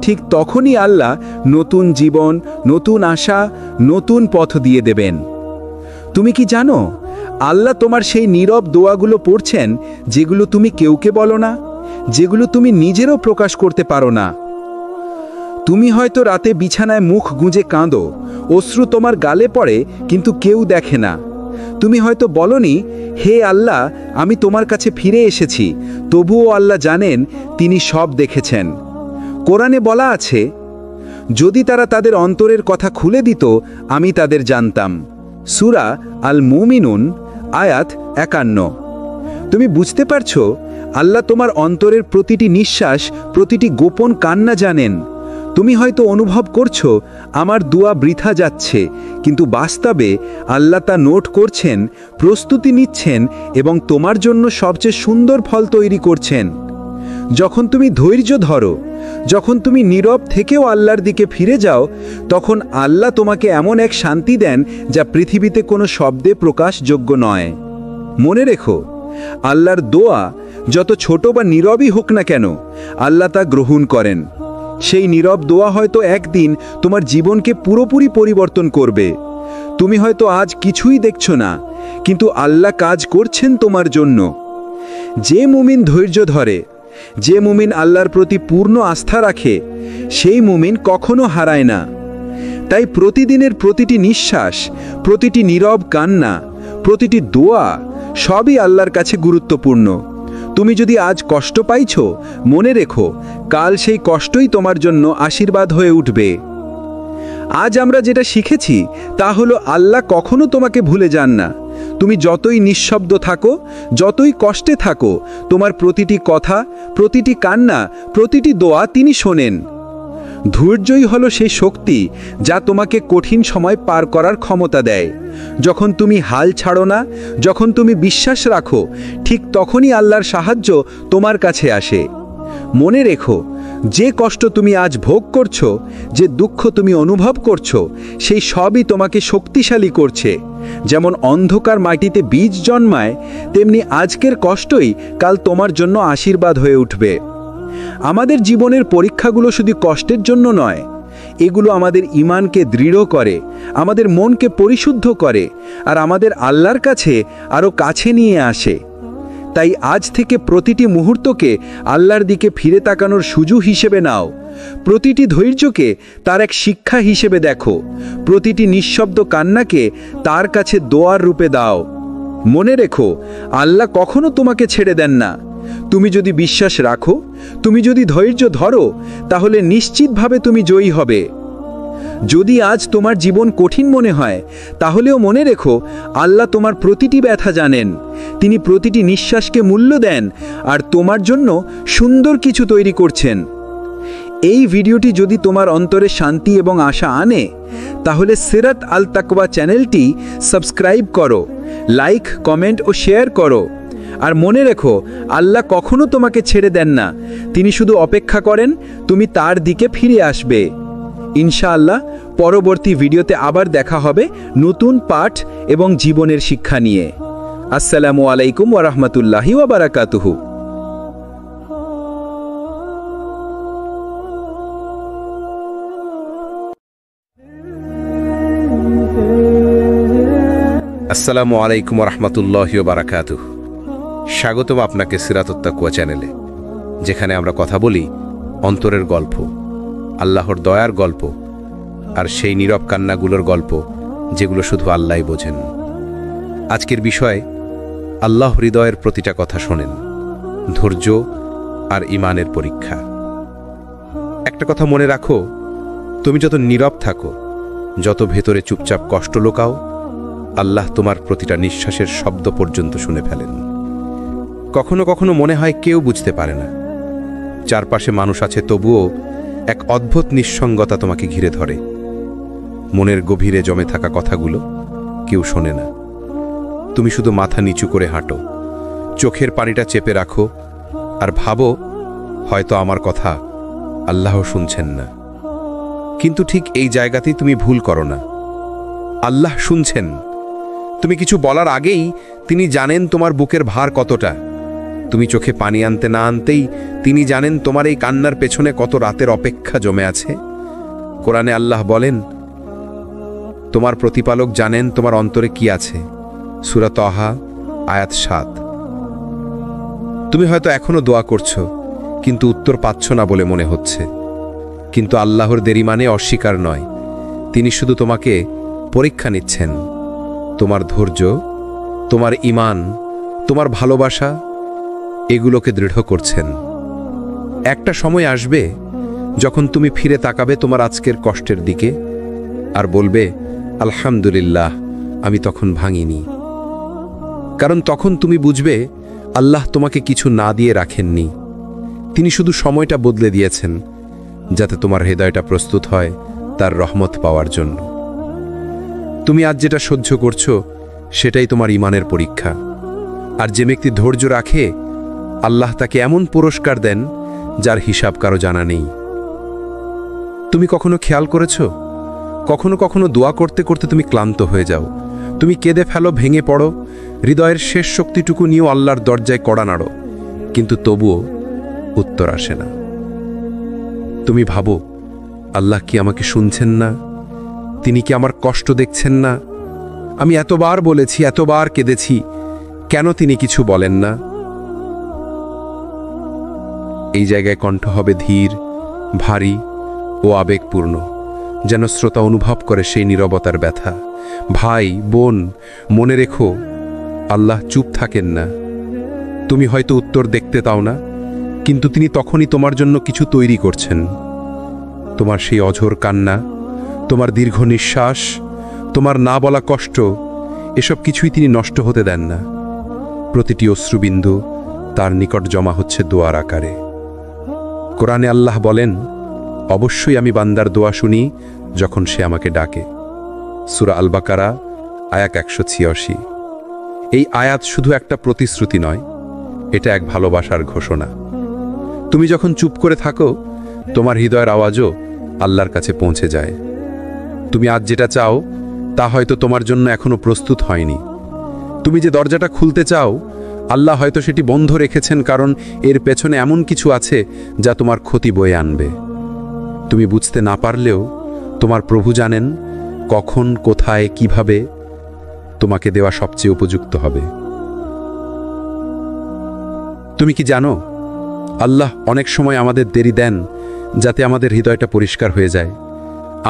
ঠিক তখনই আল্লাহ নতুন জীবন, নতুন আশা, নতুন পথ দিয়ে দেবেন। তুমি কি জানো, আল্লাহ তোমার সেই নীরব দোয়াগুলো পড়ছেন, যেগুলো তুমি কেউকে বলো না, যেগুলো তুমি নিজেরও প্রকাশ করতে পারো না। তুমি হয়তো রাতে বিছানায় মুখ গুঁজে কাঁদো, অশ্রু তোমার গালে পড়ে, কিন্তু কেউ দেখে না। তুমি হয়তো বলনি, হে আল্লাহ, আমি তোমার কাছে ফিরে এসেছি, তবুও আল্লাহ জানেন, তিনি সব দেখেছেন। কোরআনে বলা আছে, যদি তারা তাদের অন্তরের কথা খুলে দিত, আমি তাদের জানতাম। সূরা আল মুমিনুন আয়াত 51। তুমি বুঝতে পারছো, আল্লাহ তোমার অন্তরের প্রতিটি নিঃশ্বাস, প্রতিটি গোপন কান্না জানেন। তুমি হয়তো অনুভব করছো আমার দোয়া বৃথা যাচ্ছে, কিন্তু বাস্তবে আল্লাহ তা নোট করছেন, প্রস্তুতি নিচ্ছেন এবং তোমার জন্য সবচেয়ে সুন্দর ফল তৈরি করছেন। যখন তুমি ধৈর্য ধরো, যখন তুমি নীরব থেকেও আল্লাহর দিকে ফিরে যাও, তখন আল্লাহ তোমাকে এমন এক শান্তি দেন যা পৃথিবীতে কোনো শব্দে প্রকাশযোগ্য নয়। মনে রেখো, আল্লাহর দোয়া যত ছোট বা নীরবই হোক না কেন, আল্লাহ তা গ্রহণ করেন। সেই নীরব দোয়া হয়তো একদিন তোমার জীবনকে পুরোপুরি পরিবর্তন করবে। তুমি হয়তো আজ কিছুই দেখছো না, কিন্তু আল্লাহ কাজ করছেন তোমার জন্য। যে মুমিন ধৈর্য ধরে, যে মুমিন আল্লাহর প্রতি পূর্ণ আস্থা রাখে, সেই মুমিন কখনো হারায় না। তাই প্রতিদিনের প্রতিটি নিঃশ্বাস, প্রতিটি নীরব কান্না, প্রতিটি দোয়া সবই আল্লাহর কাছে গুরুত্বপূর্ণ। তুমি যদি আজ কষ্ট পাইছো, মনে রেখো, কাল সেই কষ্টই তোমার জন্য আশীর্বাদ হয়ে উঠবে। আজ আমরা যেটা শিখেছি তা হলো, আল্লাহ কখনো তোমাকে ভুলে যান না। তুমি যতই নিঃশব্দ থাকো, যতই কষ্টে থাকো, তোমার প্রতিটি কথা, প্রতিটি কান্না, প্রতিটি দোয়া তিনি শোনেন। ধৈর্যই হলো সেই শক্তি যা তোমাকে কঠিন সময় পার করার ক্ষমতা দেয়। যখন তুমি হাল ছাড়ো না, যখন তুমি বিশ্বাস রাখো, ঠিক তখনই আল্লাহর সাহায্য তোমার কাছে আসে। মনে রেখো, যে কষ্ট তুমি আজ ভোগ করছো, যে দুঃখ তুমি অনুভব করছো, সেই সবই তোমাকে শক্তিশালী করছে। যেমন অন্ধকার মাটিতে বীজ জন্মায়, তেমনি আজকের কষ্টই কাল তোমার জন্য আশীর্বাদ হয়ে উঠবে। আমাদের জীবনের পরীক্ষাগুলো শুধু কষ্টের জন্য নয়, এগুলো আমাদের ঈমানকে দৃঢ় করে, আমাদের মনকে পরিশুদ্ধ করে, আর আমাদের আল্লাহর কাছে আরও কাছে নিয়ে আসে। তাই আজ থেকে প্রতিটি মুহূর্তকে আল্লাহর দিকে ফিরে তাকানোর সুযোগ হিসেবে নাও। প্রতিটি ধৈর্যকে তার এক শিক্ষা হিসেবে দেখো, প্রতিটি নিঃশব্দ কান্নাকে তার কাছে দোয়ার রূপে দাও। মনে রেখো, আল্লাহ কখনো তোমাকে ছেড়ে দেন না। তুমি যদি বিশ্বাস রাখো, তুমি যদি ধৈর্য ধরো, তাহলে নিশ্চিতভাবে তুমি জয়ী হবে। যদি আজ তোমার জীবন কঠিন মনে হয়, তাহলেও মনে রেখো, আল্লাহ তোমার প্রতিটি ব্যথা জানেন। তিনি প্রতিটি নিঃশ্বাসকে মূল্য দেন, আর তোমার জন্য সুন্দর কিছু তৈরি করছেন। এই ভিডিওটি যদি তোমার অন্তরে শান্তি এবং আশা আনে, তাহলে সিরাত আল তাকওয়া চ্যানেলটি সাবস্ক্রাইব করো, লাইক, কমেন্ট ও শেয়ার করো। আর মনে রেখো, আল্লাহ কখনো তোমাকে ছেড়ে দেন না। তিনি শুধু অপেক্ষা করেন তুমি তার দিকে ফিরে আসবে। ইনশাআল্লাহ পরবর্তী ভিডিওতে আবার দেখা হবে নতুন পাঠ এবং জীবনের শিক্ষা নিয়ে। আসসালামু আলাইকুম ওয়া রাহমাতুল্লাহি ওয়া বারাকাতুহু। আসসালামু আলাইকুম রহমতুল্লাহ বারাকাতুহ। স্বাগতম আপনাকে সিরাতুত তাকওয়া চ্যানেলে, যেখানে আমরা কথা বলি অন্তরের গল্প, আল্লাহর দয়ার গল্প, আর সেই নীরব কান্নাগুলোর গল্প যেগুলো শুধু আল্লাহই বোঝেন। আজকের বিষয়, আল্লাহ হৃদয়ের প্রতিটা কথা শোনেন, ধৈর্য আর ঈমানের পরীক্ষা। একটা কথা মনে রাখো, তুমি যত নীরব থাকো, যত ভেতরে চুপচাপ কষ্ট লোকাও, আল্লাহ তোমার প্রতিটা নিঃশ্বাসের শব্দ পর্যন্ত শুনে ফেলেন। কখনো কখনো মনে হয় কেউ বুঝতে পারে না, চারপাশে মানুষ আছে, তবুও এক অদ্ভুত নিঃসঙ্গতা তোমাকে ঘিরে ধরে। মনের গভীরে জমে থাকা কথাগুলো কেউ শোনে না। তুমি শুধু মাথা নিচু করে হাঁটো, চোখের পানিটা চেপে রাখো, আর ভাবো হয়তো আমার কথা আল্লাহ শুনছেন না। কিন্তু ঠিক এই জায়গাতেই তুমি ভুল করো না। আল্লাহ শুনছেন। তুমি কিছু বলার আগেই তিনি জানেন তোমার বুকের ভার কতটা। তুমি চোখে পানি আনতে না আনতেই তিনি জানেন তোমার এই কান্নার পেছনে কত রাতের অপেক্ষা জমে আছে। কোরআনে আল্লাহ বলেন, তোমার প্রতিপালক জানেন তোমার অন্তরে কি আছে। সূরা তাহা আয়াত ৭। তুমি হয়তো এখনো দোয়া করছো, কিন্তু উত্তর পাচ্ছ না বলে মনে হচ্ছে। কিন্তু আল্লাহর দেরি মানে অস্বীকার নয়, তিনি শুধু তোমাকে পরীক্ষা নিচ্ছেন। তোমার ধৈর্য, তোমার ঈমান, তোমার ভালোবাসা, এগুলোকে দৃঢ় করছেন। একটা সময় আসবে যখন তুমি ফিরে তাকাবে তোমার আজকের কষ্টের দিকে আর বলবে, আলহামদুলিল্লাহ, আমি তখন ভাঙিনি। কারণ তখন তুমি বুঝবে আল্লাহ তোমাকে কিছু না দিয়ে রাখেননি, তিনি শুধু সময়টা বদলে দিয়েছেন, যাতে তোমার হৃদয়টা প্রস্তুত হয় তার রহমত পাওয়ার জন্য। তুমি আজ যেটা সহ্য করছো, সেটাই তোমার ঈমানের পরীক্ষা। আর যে ব্যক্তি ধৈর্য রাখে, আল্লাহ তাকে এমন পুরস্কার দেন যার হিসাব কারো জানা নেই। তুমি কখনো খেয়াল করেছো, কখনো কখনো দোয়া করতে করতে তুমি ক্লান্ত হয়ে যাও, তুমি কেঁদে ফেলো, ভেঙে পড়ো, হৃদয়ের শেষ শক্তিটুকু নিয়েও আল্লাহর দরজায় কড়া নাড়ো, কিন্তু তবুও উত্তর আসে না। তুমি ভাবো, আল্লাহ কি আমাকে শুনছেন না? তিনি কি আমার কষ্ট দেখছেন না? আমি এতবার বলেছি, এতবার কেঁদেছি, কেন তিনি কিছু বলেন না? এই জায়গায় কণ্ঠ হবে ধীর, ভারী ও আবেগপূর্ণ, যেন শ্রোতা অনুভব করে সেই নীরবতার ব্যথা। ভাই, বোন, মনে রেখো, আল্লাহ চুপ থাকেন না। তুমি হয়তো উত্তর দেখতে তাও না, কিন্তু তিনি তখনই তোমার জন্য কিছু তৈরি করছেন। তোমার সেই অঝোর কান্না, তোমার দীর্ঘ নিঃশ্বাস, তোমার না বলা কষ্ট, এসব কিছুই তিনি নষ্ট হতে দেন না। প্রতিটি অশ্রুবিন্দু তার নিকট জমা হচ্ছে দোয়ার আকারে। কোরআনে আল্লাহ বলেন, অবশ্যই আমি বান্দার দোয়া শুনি যখন সে আমাকে ডাকে। সূরা আল বাকারা আয়াত ১৮৬। এই আয়াত শুধু একটা প্রতিশ্রুতি নয়, এটা এক ভালোবাসার ঘোষণা। তুমি যখন চুপ করে থাকো, তোমার হৃদয়ের আওয়াজও আল্লাহর কাছে পৌঁছে যায়। তুমি আজ যেটা চাও, তা হয়তো তোমার জন্য এখনো প্রস্তুত হয়নি। তুমি যে দরজাটা খুলতে চাও, আল্লাহ হয়তো সেটি বন্ধ রেখেছেন, কারণ এর পেছনে এমন কিছু আছে যা তোমার ক্ষতি বয়ে আনবে। তুমি বুঝতে না পারলেও তোমার প্রভু জানেন কখন, কোথায়, কিভাবে তোমাকে দেওয়া সবচেয়ে উপযুক্ত হবে। তুমি কি জানো, আল্লাহ অনেক সময় আমাদের দেরি দেন যাতে আমাদের হৃদয়টা পরিষ্কার হয়ে যায়,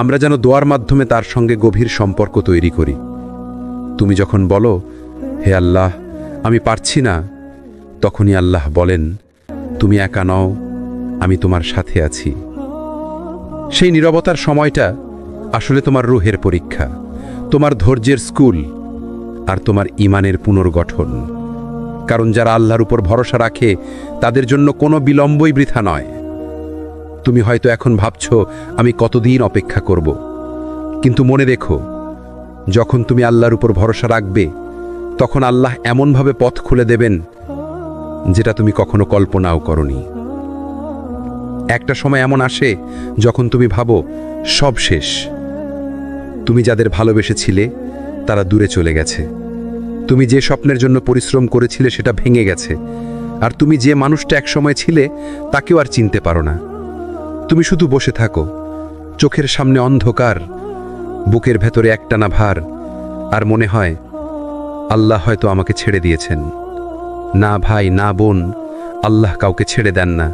আমরা যেন দোয়ার মাধ্যমে তার সঙ্গে গভীর সম্পর্ক তৈরি করি। তুমি যখন বলো, হে আল্লাহ, আমি পারছি না, তখনই আল্লাহ বলেন, তুমি একা নও, আমি তোমার সাথে আছি। সেই নীরবতার সময়টা আসলে তোমার রূহের পরীক্ষা, তোমার ধৈর্যের স্কুল, আর তোমার ঈমানের পুনর্গঠন। কারণ যারা আল্লাহর উপর ভরসা রাখে, তাদের জন্য কোনো বিলম্বই বৃথা নয়। তুমি হয়তো এখন ভাবছো, আমি কতদিন অপেক্ষা করব, কিন্তু মনে রেখো, যখন তুমি আল্লাহর উপর ভরসা রাখবে, তখন আল্লাহ এমনভাবে পথ খুলে দেবেন যেটা তুমি কখনো কল্পনাও করনি। একটা সময় এমন আসে যখন তুমি ভাবো সব শেষ। তুমি যাদের ভালোবেসেছিলে তারা দূরে চলে গেছে, তুমি যে স্বপ্নের জন্য পরিশ্রম করেছিলে সেটা ভেঙে গেছে, আর তুমি যে মানুষটা একসময় ছিলে তাকেও আর চিনতে পারো না। তুমি শুধু বসে থাকো, চোখের সামনে অন্ধকার, বুকের ভেতরে একটানা ভার, আর মনে হয় আল্লাহ হয়তো আমাকে ছেড়ে দিয়েছেন। না ভাই, না বোন, আল্লাহ কাউকে ছেড়ে দেন না।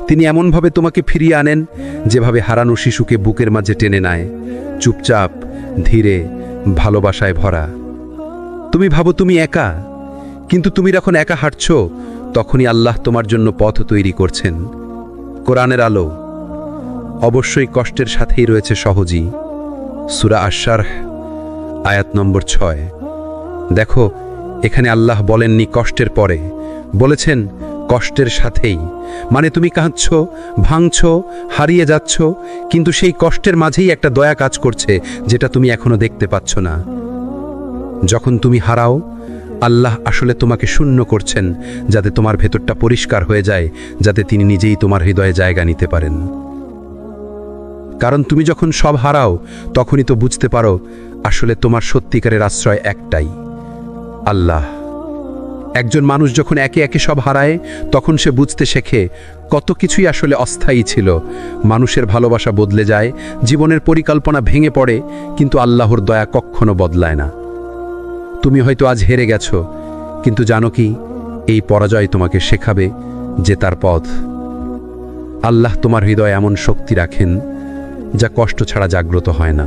তিনি এমনভাবে তোমাকে ফিরিয়ে আনেন যেভাবে হারানো শিশুকে বুকের মাঝে টেনে নেয়, চুপচাপ, ধীরে, ভালোবাসায় ভরা। তুমি ভাবো তুমি একা, কিন্তু তুমি যখন একা হাঁটছ তখনই আল্লাহ তোমার জন্য পথ তৈরি করছেন। কোরআনের আলো অবশ্যই কষ্টের সাথেই রয়েছে সহজই। সূরা আশ-শারহ আয়াত নম্বর 6। দেখো, এখানে আল্লাহ বলেননি কষ্টের পরে, বলেছেন কষ্টের সাথেই। মানে তুমি কাঁদছ, ভাঙছ, হারিয়ে যাচ্ছ, কিন্তু সেই কষ্টের মাঝেই একটা দয়া কাজ করছে যেটা তুমি এখনো দেখতে পাচ্ছ না। যখন তুমি হারাও, আল্লাহ আসলে তোমাকে শূন্য করছেন যাতে তোমার ভেতরটা পরিষ্কার হয়ে যায়, যাতে তিনি নিজেই তোমার হৃদয়ে জায়গা নিতে পারেন। কারণ তুমি যখন সব হারাও তখনই তো বুঝতে পারো আসলে তোমার সত্যিকারের আশ্রয় একটাই, আল্লাহ। একজন মানুষ যখন একে একে সব হারায় তখন সে বুঝতে শেখে কত কিছুই আসলে অস্থায়ী ছিল। মানুষের ভালোবাসা বদলে যায়, জীবনের পরিকল্পনা ভেঙে পড়ে, কিন্তু আল্লাহর দয়া কখনো বদলায় না। তুমি হয়তো আজ হেরে গেছো, কিন্তু জানো কি, এই পরাজয় তোমাকে শেখাবে যে তার পথ। আল্লাহ তোমার হৃদয়ে এমন শক্তি রাখেন যা কষ্ট ছাড়া জাগ্রত হয় না।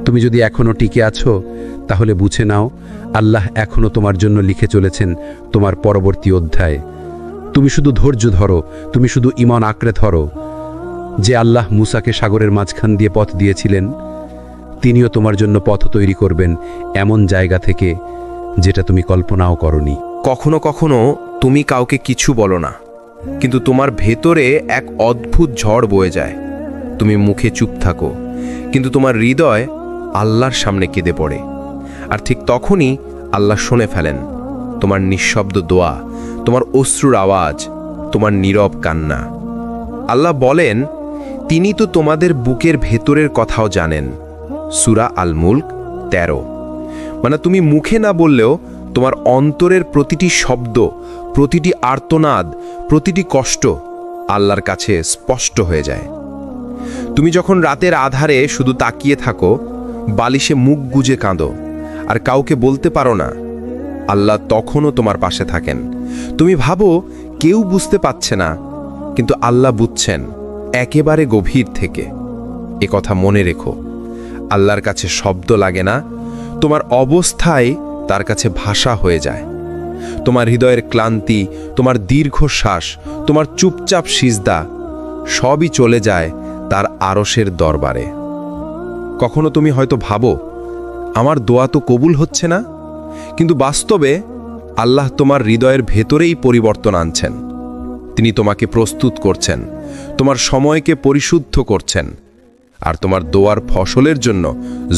তুমি যদি এখনো টিকে আছো, তাহলে বুঝে নাও আল্লাহ এখনো তোমার জন্য লিখে চলেছেন তোমার পরবর্তী অধ্যায়। তুমি শুধু ধৈর্য ধরো, তুমি শুধু ঈমান আঁকড়ে ধরো। যে আল্লাহ মূসাকে সাগরের মাঝখান দিয়ে পথ দিয়েছিলেন, তিনিও তোমার জন্য পথ তৈরি করবেন এমন জায়গা থেকে যেটা তুমি কল্পনাও করনি। কখনো কখনো তুমি কাউকে কিছু বলো না, কিন্তু তোমার ভেতরে এক অদ্ভুত ঝড় বয়ে যায়। তুমি মুখে চুপ থাকো, কিন্তু তোমার হৃদয় আল্লাহর সামনে কেঁদে পড়ে। আর ঠিক তখনই আল্লাহ শুনে ফেলেন তোমার নিঃশব্দ দোয়া, তোমার অশ্রুর আওয়াজ, তোমার নীরব কান্না। আল্লাহ বলেন, তিনি তো তোমাদের বুকের ভেতরের কথাও জানেন। সূরা আল মুলক 13। মানে তুমি মুখে না বললেও তোমার অন্তরের প্রতিটি শব্দ, প্রতিটি আর্তনাদ, প্রতিটি কষ্ট আল্লাহর কাছে স্পষ্ট হয়ে যায়। তুমি যখন রাতের আধারে শুধু তাকিয়ে থাকো, বালিশে মুখ গুজে কাঁদো আর কাউকে বলতে পারো না, আল্লাহ তখনও তোমার পাশে থাকেন। তুমি ভাবো কেউ বুঝতে পারছে না, কিন্তু আল্লাহ বুঝছেন একেবারে গভীর থেকে। এ কথা মনে রেখো, আল্লাহর কাছে শব্দ লাগে না, তোমার অবস্থায় তার কাছে ভাষা হয়ে যায়। তোমার হৃদয়ের ক্লান্তি, তোমার দীর্ঘশ্বাস, তোমার চুপচাপ সিজদা সবই চলে যায় তার আরশের দরবারে। কখনো তুমি হয়তো ভাবো আমার দোয়া তো কবুল হচ্ছে না, কিন্তু বাস্তবে আল্লাহ তোমার হৃদয়ের ভেতরেই পরিবর্তন আনছেন। তিনি তোমাকে প্রস্তুত করছেন, তোমার সময়কে পরিশুদ্ধ করছেন, আর তোমার দোয়ার ফসলের জন্য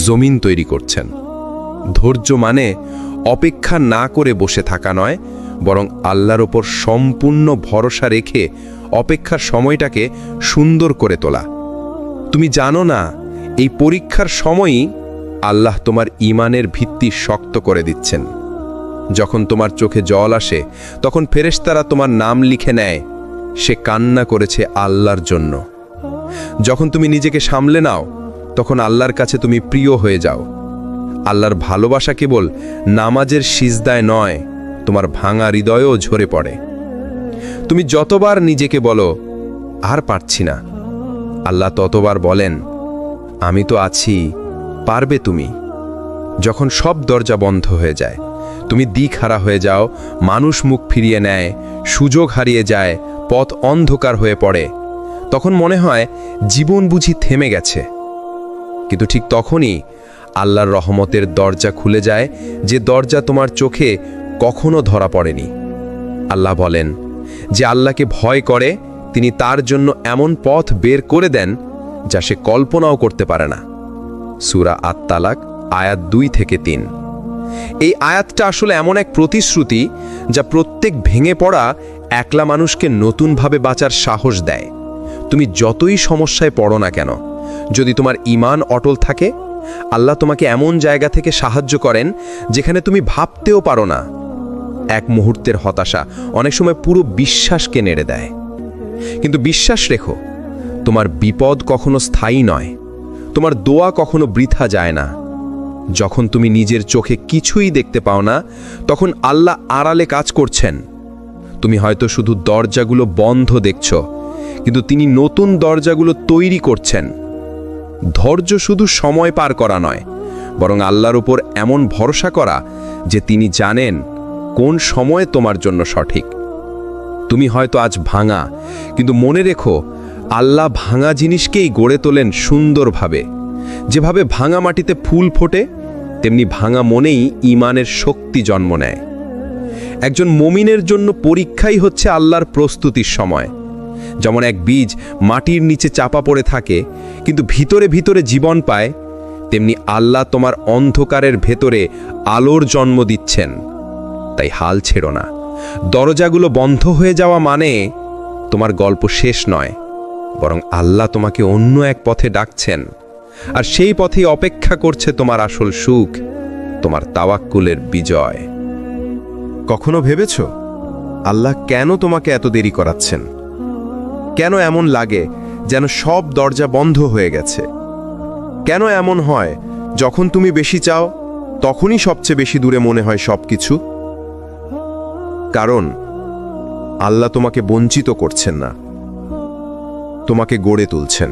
জমিন তৈরি করছেন। ধৈর্য মানে অপেক্ষা না করে বসে থাকা নয়, বরং আল্লাহর ওপর সম্পূর্ণ ভরসা রেখে অপেক্ষার সময়টাকে সুন্দর করে তোলা। তুমি জানো না, এই পরীক্ষার সময়ই আল্লাহ তোমার ঈমানের ভিত্তি শক্ত করে দিচ্ছেন। যখন তোমার চোখে জল আসে, তখন ফেরেশতারা তোমার নাম লিখে নেয়, সে কান্না করেছে আল্লাহর জন্য। যখন তুমি নিজেকে সামলে নাও, তখন আল্লাহর কাছে তুমি প্রিয় হয়ে যাও। আল্লাহর ভালোবাসা কেবল নামাজের সিজদায় নয়, তোমার ভাঙা হৃদয়েও ঝরে পড়ে। তুমি যতবার নিজেকে বলো আর পারছি না, আল্লাহ ততবার বলেন, আমি তো আছি, পারবে তুমি। যখন সব দরজা বন্ধ হয়ে যায়, তুমি দিকহারা হয়ে যাও, মানুষ মুখ ফিরিয়ে নেয়, সুযোগ হারিয়ে যায়, পথ অন্ধকার হয়ে পড়ে, তখন মনে হয় জীবন বুঝি থেমে গেছে। কিন্তু ঠিক তখনই আল্লাহর রহমতের দরজা খুলে যায়, যে দরজা তোমার চোখে কখনো ধরা পড়েনি। আল্লাহ বলেন, যে আল্লাহকে ভয় করে তিনি তার জন্য এমন পথ বের করে দেন যা সে কল্পনাও করতে পারে না। সূরা আত-তালাক আয়াত 2-3। এই আয়াতটা আসলে এমন এক প্রতিশ্রুতি যা প্রত্যেক ভেঙে পড়া একলা মানুষকে নতুনভাবে বাঁচার সাহস দেয়। তুমি যতই সমস্যায় পড়ো না কেন, যদি তোমার ঈমান অটল থাকে, আল্লাহ তোমাকে এমন জায়গা থেকে সাহায্য করেন যেখানে তুমি ভাবতেও পারো না। এক মুহূর্তের হতাশা অনেক সময় পুরো বিশ্বাসকে নেড়ে দেয়। কিন্তু বিশ্বাস রেখো, তোমার বিপদ কখনো স্থায়ী নয়, তোমার দোয়া কখনো বৃথা যায় না। যখন তুমি নিজের চোখে কিছুই দেখতে পাও না, তখন আল্লাহ আড়ালে কাজ করছেন। তুমি হয়তো শুধু দরজাগুলো বন্ধ দেখছ, কিন্তু তিনি নতুন দরজাগুলো তৈরি করছেন। ধৈর্য শুধু সময় পার করা নয়, বরং আল্লাহর উপর এমন ভরসা করা যে তিনি জানেন কোন সময় তোমার জন্য সঠিক। তুমি হয়তো আজ ভাঙা, কিন্তু মনে রেখো আল্লাহ ভাঙা জিনিসকেই গড়ে তোলেন সুন্দরভাবে। যেভাবে ভাঙা মাটিতে ফুল ফোটে, তেমনি ভাঙা মনেই ঈমানের শক্তি জন্ম নেয়। একজন মুমিনের জন্য পরীক্ষাই হচ্ছে আল্লাহর প্রস্তুতির সময়। যেমন এক বীজ মাটির নিচে চাপা পড়ে থাকে, কিন্তু ভিতরে ভিতরে জীবন পায়, তেমনি আল্লাহ তোমার অন্ধকারের ভেতরে আলোর জন্ম দিচ্ছেন। তাই হাল ছেড়ো না। দরজাগুলো বন্ধ হয়ে যাওয়া মানে তোমার গল্প শেষ নয়, বরং আল্লাহ তোমাকে অন্য এক পথে ডাকছেন, আর সেই পথেই অপেক্ষা করছে তোমার আসল সুখ, তোমার তাওয়াক্কুলের বিজয়। কখনো ভেবেছ আল্লাহ কেন তোমাকে এত দেরি করাচ্ছেন? কেন এমন লাগে যেন সব দরজা বন্ধ হয়ে গেছে? কেন এমন হয় যখন তুমি বেশি চাও, তখনই সবচেয়ে বেশি দূরে মনে হয় সবকিছু? কারণ আল্লাহ তোমাকে বঞ্চিত করছেন না, তোমাকে গড়ে তুলছেন।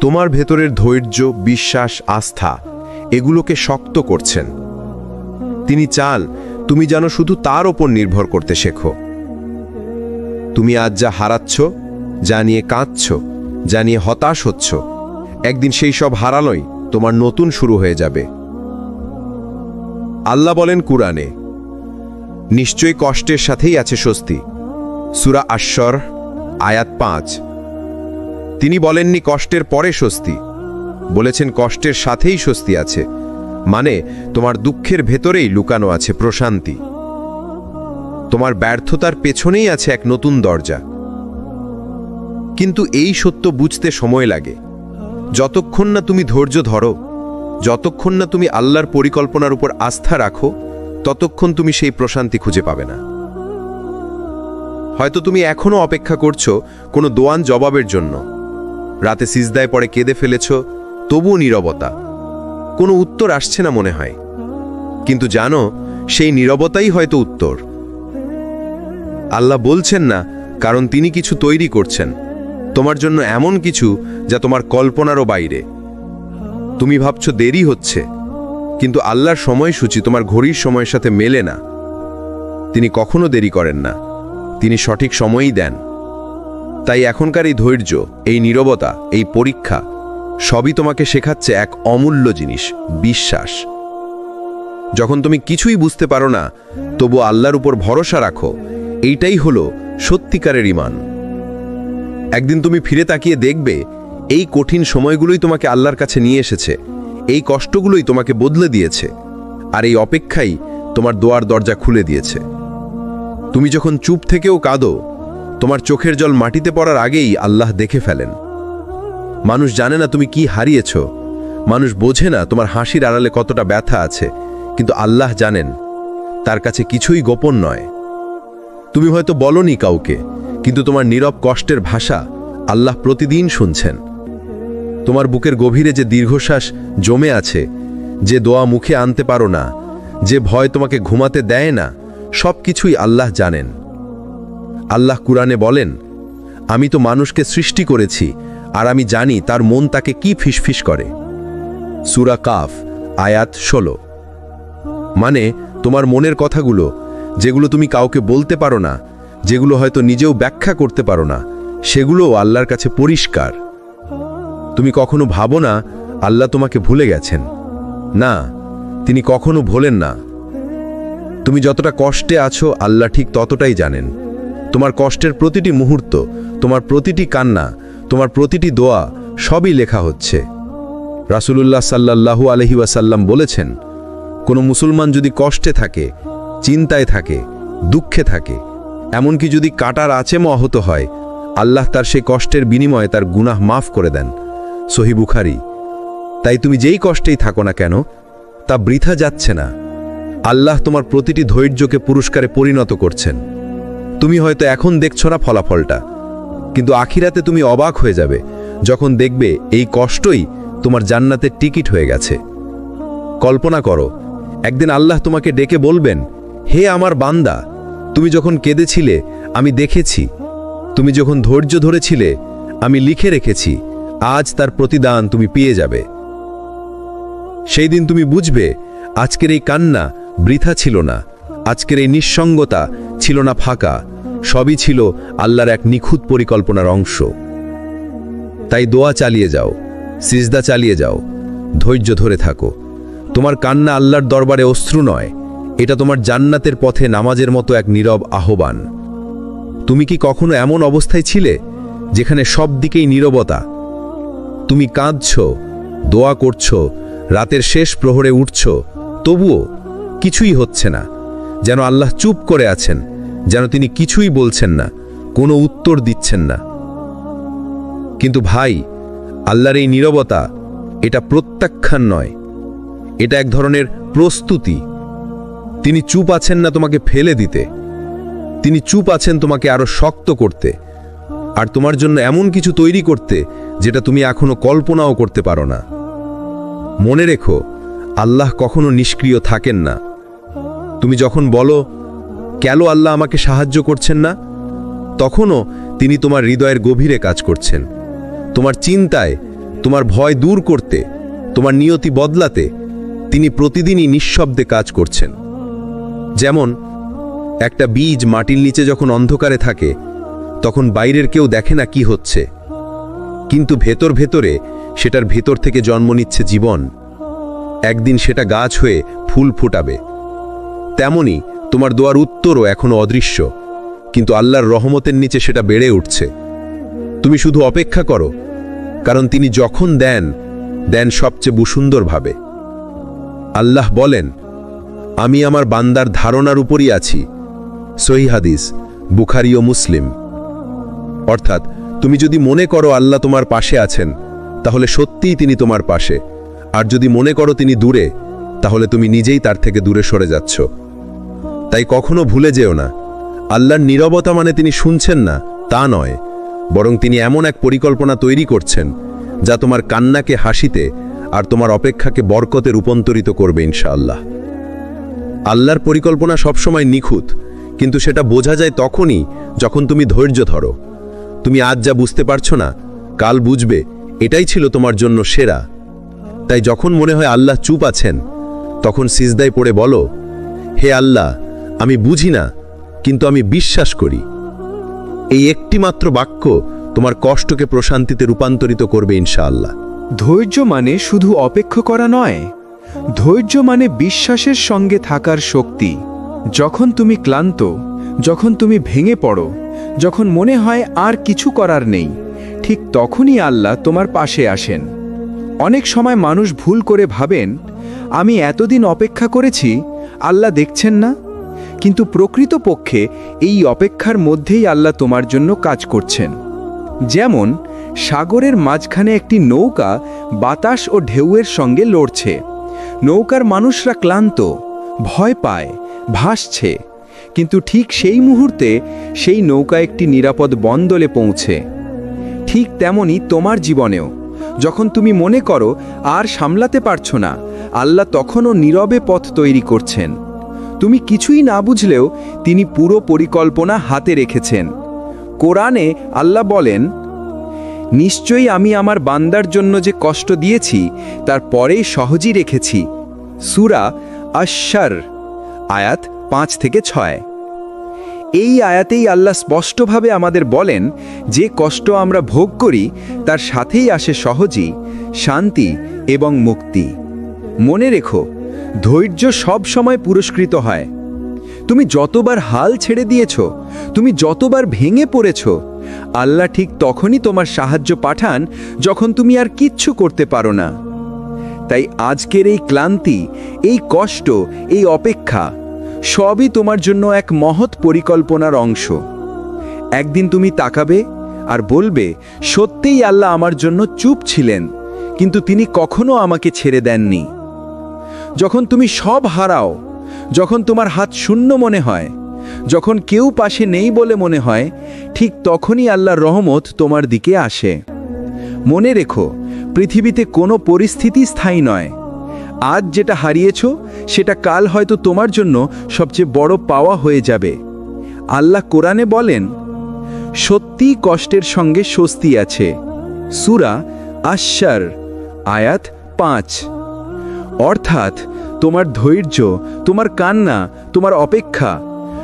তোমার ভেতরের ধৈর্য, বিশ্বাস, আস্থা এগুলোকে শক্ত করছেন। তিনি চান তুমি যেন শুধু তার ওপর নির্ভর করতে শেখো। তুমি আজ যা হারাচ্ছ, যা নিয়ে কাঁদছ, যা নিয়ে হতাশ হচ্ছ, একদিন সেই সব হারানোই তোমার নতুন শুরু হয়ে যাবে। আল্লাহ বলেন কুরআনে, নিশ্চয়ই কষ্টের সাথেই আছে স্বস্তি। সূরা আশ-শর আয়াত 5। তিনি বলেননি কষ্টের পরে স্বস্তি, বলেছেন কষ্টের সাথেই স্বস্তি আছে, মানে তোমার দুঃখের ভেতরেই লুকানো আছে প্রশান্তি। তোমার ব্যর্থতার পেছনেই আছে এক নতুন দরজা। কিন্তু এই সত্য বুঝতে সময় লাগে। যতক্ষণ না তুমি ধৈর্য ধরো, যতক্ষণ না তুমি আল্লাহর পরিকল্পনার উপর আস্থা রাখো, ততক্ষণ তুমি সেই প্রশান্তি খুঁজে পাবে না। হয়তো তুমি এখনো অপেক্ষা করছো কোনো দোয়ান জবাবের জন্য। রাতে সিজদায় পড়ে কেঁদে ফেলেছ, তবুও নীরবতা, কোনো উত্তর আসছে না মনে হয়। কিন্তু জানো, সেই নীরবতাই হয়তো উত্তর। আল্লাহ বলছেন না, কারণ তিনি কিছু তৈরি করছেন তোমার জন্য, এমন কিছু যা তোমার কল্পনারও বাইরে। তুমি ভাবছো দেরি হচ্ছে, কিন্তু আল্লাহর সময়সূচি তোমার ঘড়ির সময়ের সাথে মেলে না। তিনি কখনো দেরি করেন না, তিনি সঠিক সময়ই দেন। তাই এখনকার এই ধৈর্য, এই নীরবতা, এই পরীক্ষা সবই তোমাকে শেখাচ্ছে এক অমূল্য জিনিস, বিশ্বাস। যখন তুমি কিছুই বুঝতে পারো না, তবু আল্লাহর উপর ভরসা রাখো, এইটাই হলো সত্যিকারের ঈমান। একদিন তুমি ফিরে তাকিয়ে দেখবে, এই কঠিন সময়গুলোই তোমাকে আল্লাহর কাছে নিয়ে এসেছে, এই কষ্টগুলোই তোমাকে বদলে দিয়েছে, আর এই অপেক্ষাই তোমার দোয়ার দরজা খুলে দিয়েছে। তুমি যখন চুপ থেকেও কাঁদো, তোমার চোখের জল মাটিতে পড়ার আগেই আল্লাহ দেখে ফেলেন। মানুষ জানে না তুমি কি হারিয়েছ, মানুষ বোঝে না তোমার হাসির আড়ালে কতটা ব্যথা আছে, কিন্তু আল্লাহ জানেন, তার কাছে কিছুই গোপন নয়। তুমি হয়তো বলনি কাউকে, কিন্তু তোমার নীরব কষ্টের ভাষা আল্লাহ প্রতিদিন শুনছেন। তোমার বুকের গভীরে যে দীর্ঘশ্বাস জমে আছে, যে দোয়া মুখে আনতে পারো না, যে ভয় তোমাকে ঘুমাতে দেয় না, সব কিছুই আল্লাহ জানেন। আল্লাহ কুরআনে বলেন, আমি তো মানুষকে সৃষ্টি করেছি, আর আমি জানি তার মন তাকে কি ফিসফিস করে। সূরা কাফ আয়াত 16। মানে তোমার মনের কথাগুলো, যেগুলো তুমি কাউকে বলতে পারো না, যেগুলো হয়তো নিজেও ব্যাখ্যা করতে পারো না, সেগুলোও আল্লাহর কাছে পরিষ্কার। তুমি কখনো ভাবো না আল্লাহ তোমাকে ভুলে গেছেন। না, তিনি কখনো ভোলেন না। তুমি যতটা কষ্টে আছো, আল্লাহ ঠিক ততটাই জানেন। তোমার কষ্টের প্রতিটি মুহূর্ত, তোমার প্রতিটি কান্না, তোমার প্রতিটি দোয়া সবই লেখা হচ্ছে। রাসূলুল্লাহ সাল্লাল্লাহু আলাইহি ওয়াসাল্লাম বলেছেন, কোনো মুসলমান যদি কষ্টে থাকে, চিন্তায় থাকে, দুঃখে থাকে, এমনকি যদি কাটার আচেমও আহত হয়, আল্লাহ তার সেই কষ্টের বিনিময়ে তার গুনাহ মাফ করে দেন। সহিহ বুখারী। তাই তুমি যেই কষ্টেই থাকো না কেন, তা বৃথা যাচ্ছে না। আল্লাহ তোমার প্রতিটি ধৈর্যকে পুরস্কারে পরিণত করছেন। তুমি হয়তো এখন দেখছো না ফলাফলটা, কিন্তু আখিরাতে তুমি অবাক হয়ে যাবে যখন দেখবে এই কষ্টই তোমার জান্নাতের টিকিট হয়ে গেছে। কল্পনা করো, একদিন আল্লাহ তোমাকে ডেকে বলবেন, হে আমার বান্দা, তুমি যখন কেঁদেছিলে আমি দেখেছি, তুমি যখন ধৈর্য ধরেছিলে আমি লিখে রেখেছি, আজ তার প্রতিদান তুমি পেয়ে যাবে। সেই দিন তুমি বুঝবে আজকের এই কান্না বৃথা ছিল না, আজকের এই নিঃসঙ্গতা ছিল না ফাঁকা, সবই ছিল আল্লাহর এক নিখুঁত পরিকল্পনার অংশ। তাই দোয়া চালিয়ে যাও, সিজদা চালিয়ে যাও, ধৈর্য ধরে থাকো। তোমার কান্না আল্লাহর দরবারে অশ্রু নয়, এটা তোমার জান্নাতের পথে নামাজের মতো এক নীরব আহ্বান। তুমি কি কখনো এমন অবস্থায় ছিলে যেখানে সব দিকেই নীরবতা? তুমি কাঁদছ, দোয়া করছ, রাতের শেষ প্রহরে উঠছ, তবুও কিছুই হচ্ছে না, যেন আল্লাহ চুপ করে আছেন, যেন তিনি কিছুই বলছেন না, কোনো উত্তর দিচ্ছেন না। কিন্তু ভাই, আল্লাহর এই নীরবতা এটা প্রত্যাখ্যান নয়, এটা এক ধরনের প্রস্তুতি। তিনি চুপ আছেন না তোমাকে ফেলে দিতে, তিনি চুপ আছেন তোমাকে আরো শক্ত করতে, আর তোমার জন্য এমন কিছু তৈরি করতে যেটা তুমি এখনো কল্পনাও করতে পারো না। মনে রেখো, আল্লাহ কখনো নিষ্ক্রিয় থাকেন না। তুমি যখন বলো, কেন আল্লাহ আমাকে সাহায্য করছেন না, তখনও তিনি তোমার হৃদয়ের গভীরে কাজ করছেন, তোমার চিন্তায়, তোমার ভয় দূর করতে, তোমার নিয়তি বদলাতে তিনি প্রতিদিনই নিঃশব্দে কাজ করছেন। যেমন একটা বীজ মাটির নিচে যখন অন্ধকারে থাকে তখন বাইরের কেউ দেখে না কি হচ্ছে, কিন্তু ভেতর ভেতরে সেটার ভেতর থেকে জন্ম নিচ্ছে জীবন। একদিন সেটা গাছ হয়ে ফুল ফোটাবে। তেমনি তোমার দোয়ার উত্তরও এখনো অদৃশ্য, কিন্তু আল্লাহর রহমতের নিচে সেটা বেড়ে উঠছে। তুমি শুধু অপেক্ষা করো, কারণ তিনি যখন দেন, দেন সবচেয়ে সুন্দরভাবে। আল্লাহ বলেন, আমি আমার বান্দার ধারণার উপরই আছি। সহিহ হাদিস, বুখারী ও মুসলিম। অর্থাৎ তুমি যদি মনে করো আল্লাহ তোমার পাশে আছেন, তাহলে সত্যিই তিনি তোমার পাশে, আর যদি মনে করো তিনি দূরে, তাহলে তুমি নিজেই তার থেকে দূরে সরে যাচ্ছ। তাই কখনো ভুলে যেও না, আল্লাহর নীরবতা মানে তিনি শুনছেন না তা নয়, বরং তিনি এমন এক পরিকল্পনা তৈরি করছেন যা তোমার কান্নাকে হাসিতে আর তোমার অপেক্ষাকে বরকতে রূপান্তরিত করবে ইনশাআল্লাহ। আল্লাহর পরিকল্পনা সবসময় নিখুঁত, কিন্তু সেটা বোঝা যায় তখনই যখন তুমি ধৈর্য ধরো। তুমি আজ যা বুঝতে পারছো না, কাল বুঝবে এটাই ছিল তোমার জন্য সেরা। তাই যখন মনে হয় আল্লাহ চুপ আছেন, তখন সিজদায় পড়ে বলো, হে আল্লাহ, আমি বুঝি না, কিন্তু আমি বিশ্বাস করি। এই একটি মাত্র বাক্য তোমার কষ্টকে প্রশান্তিতে রূপান্তরিত করবে ইনশাআল্লাহ। ধৈর্য মানে শুধু অপেক্ষা করা নয়, ধৈর্য মানে বিশ্বাসের সঙ্গে থাকার শক্তি। যখন তুমি ক্লান্ত, যখন তুমি ভেঙে পড়ো, যখন মনে হয় আর কিছু করার নেই, ঠিক তখনই আল্লাহ তোমার পাশে আসেন। অনেক সময় মানুষ ভুল করে ভাবেন, আমি এতদিন অপেক্ষা করেছি, আল্লাহ দেখছেন না। কিন্তু প্রকৃতপক্ষে এই অপেক্ষার মধ্যেই আল্লাহ তোমার জন্য কাজ করছেন। যেমন সাগরের মাঝখানে একটি নৌকা বাতাস ও ঢেউয়ের সঙ্গে লড়ছে। নৌকার মানুষরা ক্লান্ত, ভয় পায়, ভাসছে, কিন্তু ঠিক সেই মুহূর্তে সেই নৌকা একটি নিরাপদ বন্দরে পৌঁছে। ঠিক তেমনি তোমার জীবনেও যখন তুমি মনে করো আর সামলাতে পারছো না, আল্লাহ তখনও নীরবে পথ তৈরি করছেন। তুমি কিছুই না বুঝলেও তিনি পুরো পরিকল্পনা হাতে রেখেছেন। কোরআনে আল্লাহ বলেন, নিশ্চয়ই আমি আমার বান্দার জন্য যে কষ্ট দিয়েছি তার পরেই সহজই রেখেছি। সূরা আশ-শার আয়াত 5 থেকে 6। এই আয়াতেই আল্লাহ স্পষ্টভাবে আমাদের বলেন, যে কষ্ট আমরা ভোগ করি তার সাথেই আসে সহজই শান্তি এবং মুক্তি। মনে রেখো, ধৈর্য সব সময় পুরস্কৃত হয়। তুমি যতবার হাল ছেড়ে দিয়েছ, তুমি যতবার ভেঙে পড়েছ, আল্লাহ ঠিক তখনই তোমার সাহায্য পাঠান যখন তুমি আর কিচ্ছু করতে পারো না। তাই আজকের এই ক্লান্তি, এই কষ্ট, এই অপেক্ষা সবই তোমার জন্য এক মহৎ পরিকল্পনার অংশ। একদিন তুমি তাকাবে আর বলবে, সত্যিই আল্লাহ আমার জন্য চুপ ছিলেন, কিন্তু তিনি কখনো আমাকে ছেড়ে দেননি। যখন তুমি সব হারাও, যখন তোমার হাত শূন্য মনে হয়, যখন কেউ পাশে নেই বলে মনে হয়, ঠিক তখনই আল্লাহর রহমত তোমার দিকে আসে। মনে রেখো, পৃথিবীতে কোনো পরিস্থিতি স্থায়ী নয়, আজ যেটা হারিয়েছ সেটা কাল হয়তো তোমার জন্য সবচেয়ে বড় পাওয়া হয়ে যাবে। আল্লাহ কোরআনে বলেন, সত্যি কষ্টের সঙ্গে স্বস্তি আছে। সূরা আশ-শার আয়াত 5। অর্থাৎ তোমার ধৈর্য, তোমার কান্না, তোমার অপেক্ষা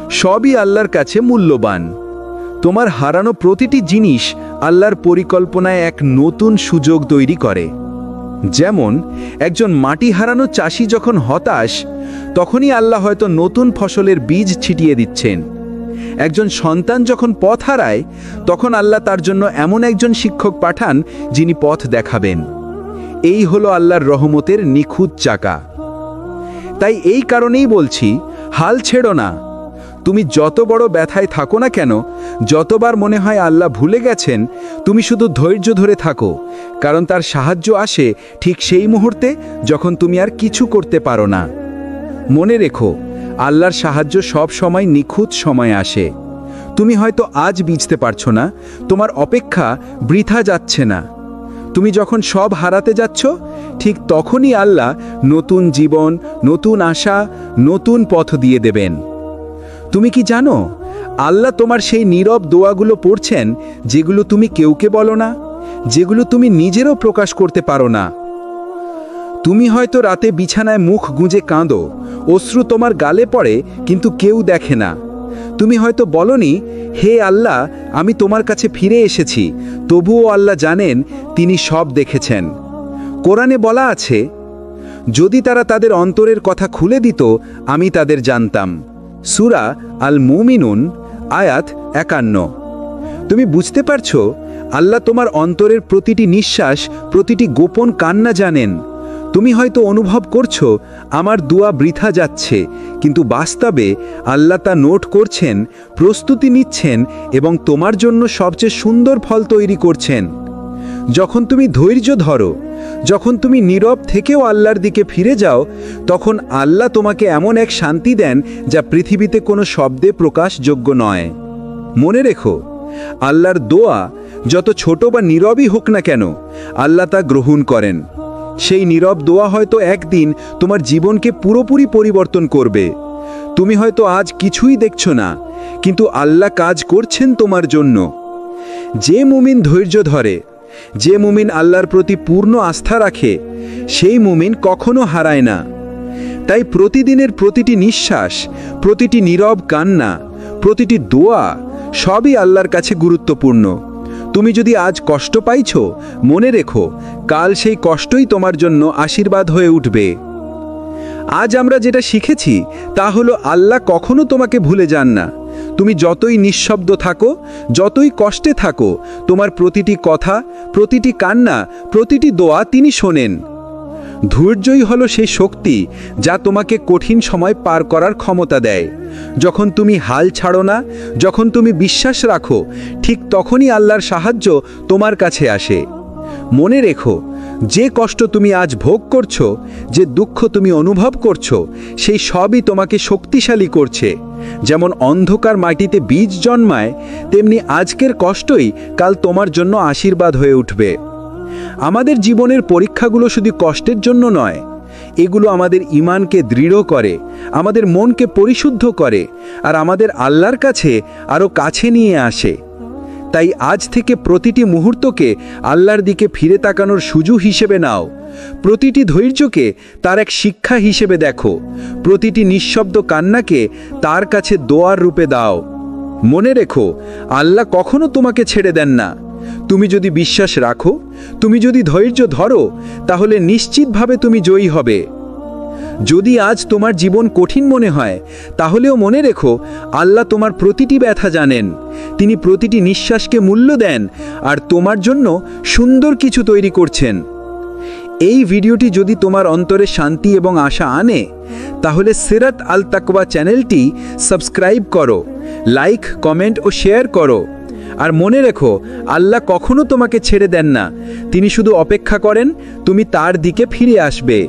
সবই আল্লাহর কাছে মূল্যবান। তোমার হারানো প্রতিটি জিনিস আল্লাহর পরিকল্পনায় এক নতুন সুযোগ তৈরি করে। যেমন একজন মাটি হারানো চাষি যখন হতাশ, তখনই আল্লাহ হয়তো নতুন ফসলের বীজ ছিটিয়ে দিচ্ছেন। একজন সন্তান যখন পথ হারায়, তখন আল্লাহ তার জন্য এমন একজন শিক্ষক পাঠান যিনি পথ দেখাবেন। এই হলো আল্লাহর রহমতের নিখুঁত চাকা। তাই এই কারণেই বলছি, হাল ছেড়ো না। তুমি যত বড় ব্যথায় থাকো না কেন, যতবার মনে হয় আল্লাহ ভুলে গেছেন, তুমি শুধু ধৈর্য ধরে থাকো, কারণ তার সাহায্য আসে ঠিক সেই মুহূর্তে যখন তুমি আর কিছু করতে পারো না। মনে রেখো, আল্লাহর সাহায্য সব সময় নিখুঁত সময়ে আসে। তুমি হয়তো আজ বুঝতে পারছো না, তোমার অপেক্ষা বৃথা যাচ্ছে না। তুমি যখন সব হারাতে যাচ্ছ, ঠিক তখনই আল্লাহ নতুন জীবন, নতুন আশা, নতুন পথ দিয়ে দেবেন। তুমি কি জানো, আল্লাহ তোমার সেই নীরব দোয়াগুলো পড়ছেন, যেগুলো তুমি কেউকে বলো না, যেগুলো তুমি নিজেরও প্রকাশ করতে পারো না। তুমি হয়তো রাতে বিছানায় মুখ গুঁজে কাঁদো, অশ্রু তোমার গালে পড়ে, কিন্তু কেউ দেখে না। তুমি হয়তো বলনি, হে আল্লাহ, আমি তোমার কাছে ফিরে এসেছি, তবুও আল্লাহ জানেন, তিনি সব দেখেছেন। কোরআনে বলা আছে, যদি তারা তাদের অন্তরের কথা খুলে দিত, আমি তাদের জানতাম। সূরা আল মুমিনুন আয়াত 51। তুমি বুঝতে পারছো, আল্লাহ তোমার অন্তরের প্রতিটি নিঃশ্বাস, প্রতিটি গোপন কান্না জানেন। তুমি হয়তো অনুভব করছো আমার দোয়া বৃথা যাচ্ছে, কিন্তু বাস্তবে আল্লাহ তা নোট করছেন, প্রস্তুতি নিচ্ছেন এবং তোমার জন্য সবচেয়ে সুন্দর ফল তৈরি করছেন। যখন তুমি ধৈর্য ধরো, যখন তুমি নীরব থেকেও আল্লাহর দিকে ফিরে যাও, তখন আল্লাহ তোমাকে এমন এক শান্তি দেন যা পৃথিবীতে কোনো শব্দে প্রকাশযোগ্য নয়। মনে রেখো, আল্লাহর দোয়া যত ছোট বা নীরবই হোক না কেন, আল্লাহ তা গ্রহণ করেন। সেই নীরব দোয়া হয়তো একদিন তোমার জীবনকে পুরোপুরি পরিবর্তন করবে। তুমি হয়তো আজ কিছুই দেখছো না, কিন্তু আল্লাহ কাজ করছেন তোমার জন্য। যে মুমিন ধৈর্য ধরে, যে মুমিন আল্লাহর প্রতি পূর্ণ আস্থা রাখে, সেই মুমিন কখনো হারায় না। তাই প্রতিদিনের প্রতিটি নিঃশ্বাস, প্রতিটি নীরব কান্না, প্রতিটি দোয়া সবই আল্লাহর কাছে গুরুত্বপূর্ণ। তুমি যদি আজ কষ্ট পাইছো, মনে রেখো, কাল সেই কষ্টই তোমার জন্য আশীর্বাদ হয়ে উঠবে। আজ আমরা যেটা শিখেছি তা হলো, আল্লাহ কখনো তোমাকে ভুলে যান না। তুমি যতই নিঃশব্দ থাকো, যতই কষ্টে থাকো, তোমার প্রতিটি কথা, প্রতিটি কান্না, প্রতিটি দোয়া তিনি শোনেন। ধৈর্যই হলো সেই শক্তি যা তোমাকে কঠিন সময় পার করার ক্ষমতা দেয়। যখন তুমি হাল ছাড়ো না, যখন তুমি বিশ্বাস রাখো, ঠিক তখনই আল্লাহর সাহায্য তোমার কাছে আসে। মনে রেখো, যে কষ্ট তুমি আজ ভোগ করছো, যে দুঃখ তুমি অনুভব করছো, সেই সবই তোমাকে শক্তিশালী করছে। যেমন অন্ধকার মাটিতে বীজ জন্মায়, তেমনি আজকের কষ্টই কাল তোমার জন্য আশীর্বাদ হয়ে উঠবে। আমাদের জীবনের পরীক্ষাগুলো শুধু কষ্টের জন্য নয়, এগুলো আমাদের ঈমানকে দৃঢ় করে, আমাদের মনকে পরিশুদ্ধ করে, আর আমাদের আল্লাহর কাছে আরও কাছে নিয়ে আসে। তাই আজ থেকে প্রতিটি মুহূর্তকে আল্লাহর দিকে ফিরে তাকানোর সুযোগ হিসেবে নাও। প্রতিটি ধৈর্যকে তার এক শিক্ষা হিসেবে দেখো, প্রতিটি নিঃশব্দ কান্নাকে তার কাছে দোয়ার রূপে দাও। মনে রেখো, আল্লাহ কখনো তোমাকে ছেড়ে দেন না। তুমি যদি বিশ্বাস রাখো, তুমি যদি ধৈর্য ধরো, তাহলে নিশ্চিতভাবে তুমি জয়ী হবে। যদি আজ তোমার জীবন কঠিন মনে হয়, তাহলেও মনে রেখো, আল্লাহ তোমার প্রতিটি ব্যথা জানেন। তিনি প্রতিটি নিঃশ্বাসকে মূল্য দেন, আর তোমার জন্য সুন্দর কিছু তৈরি করছেন। এই ভিডিওটি যদি তোমার অন্তরে শান্তি এবং আশা আনে, তাহলে সিরাত আল তাকওয়া চ্যানেলটি সাবস্ক্রাইব করো, লাইক, কমেন্ট ও শেয়ার করো। আর মনে রেখো, আল্লাহ কখনো তোমাকে ছেড়ে দেন না। তিনি শুধু অপেক্ষা করেন তুমি তার দিকে ফিরে আসবে।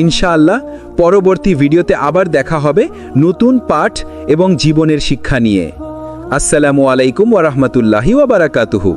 ইনশাআল্লাহ পরবর্তী ভিডিওতে আবার দেখা হবে নতুন পাঠ এবং জীবনের শিক্ষা নিয়ে। আসসালামু আলাইকুম ওয়া রাহমাতুল্লাহি ওয়া বারাকাতুহু।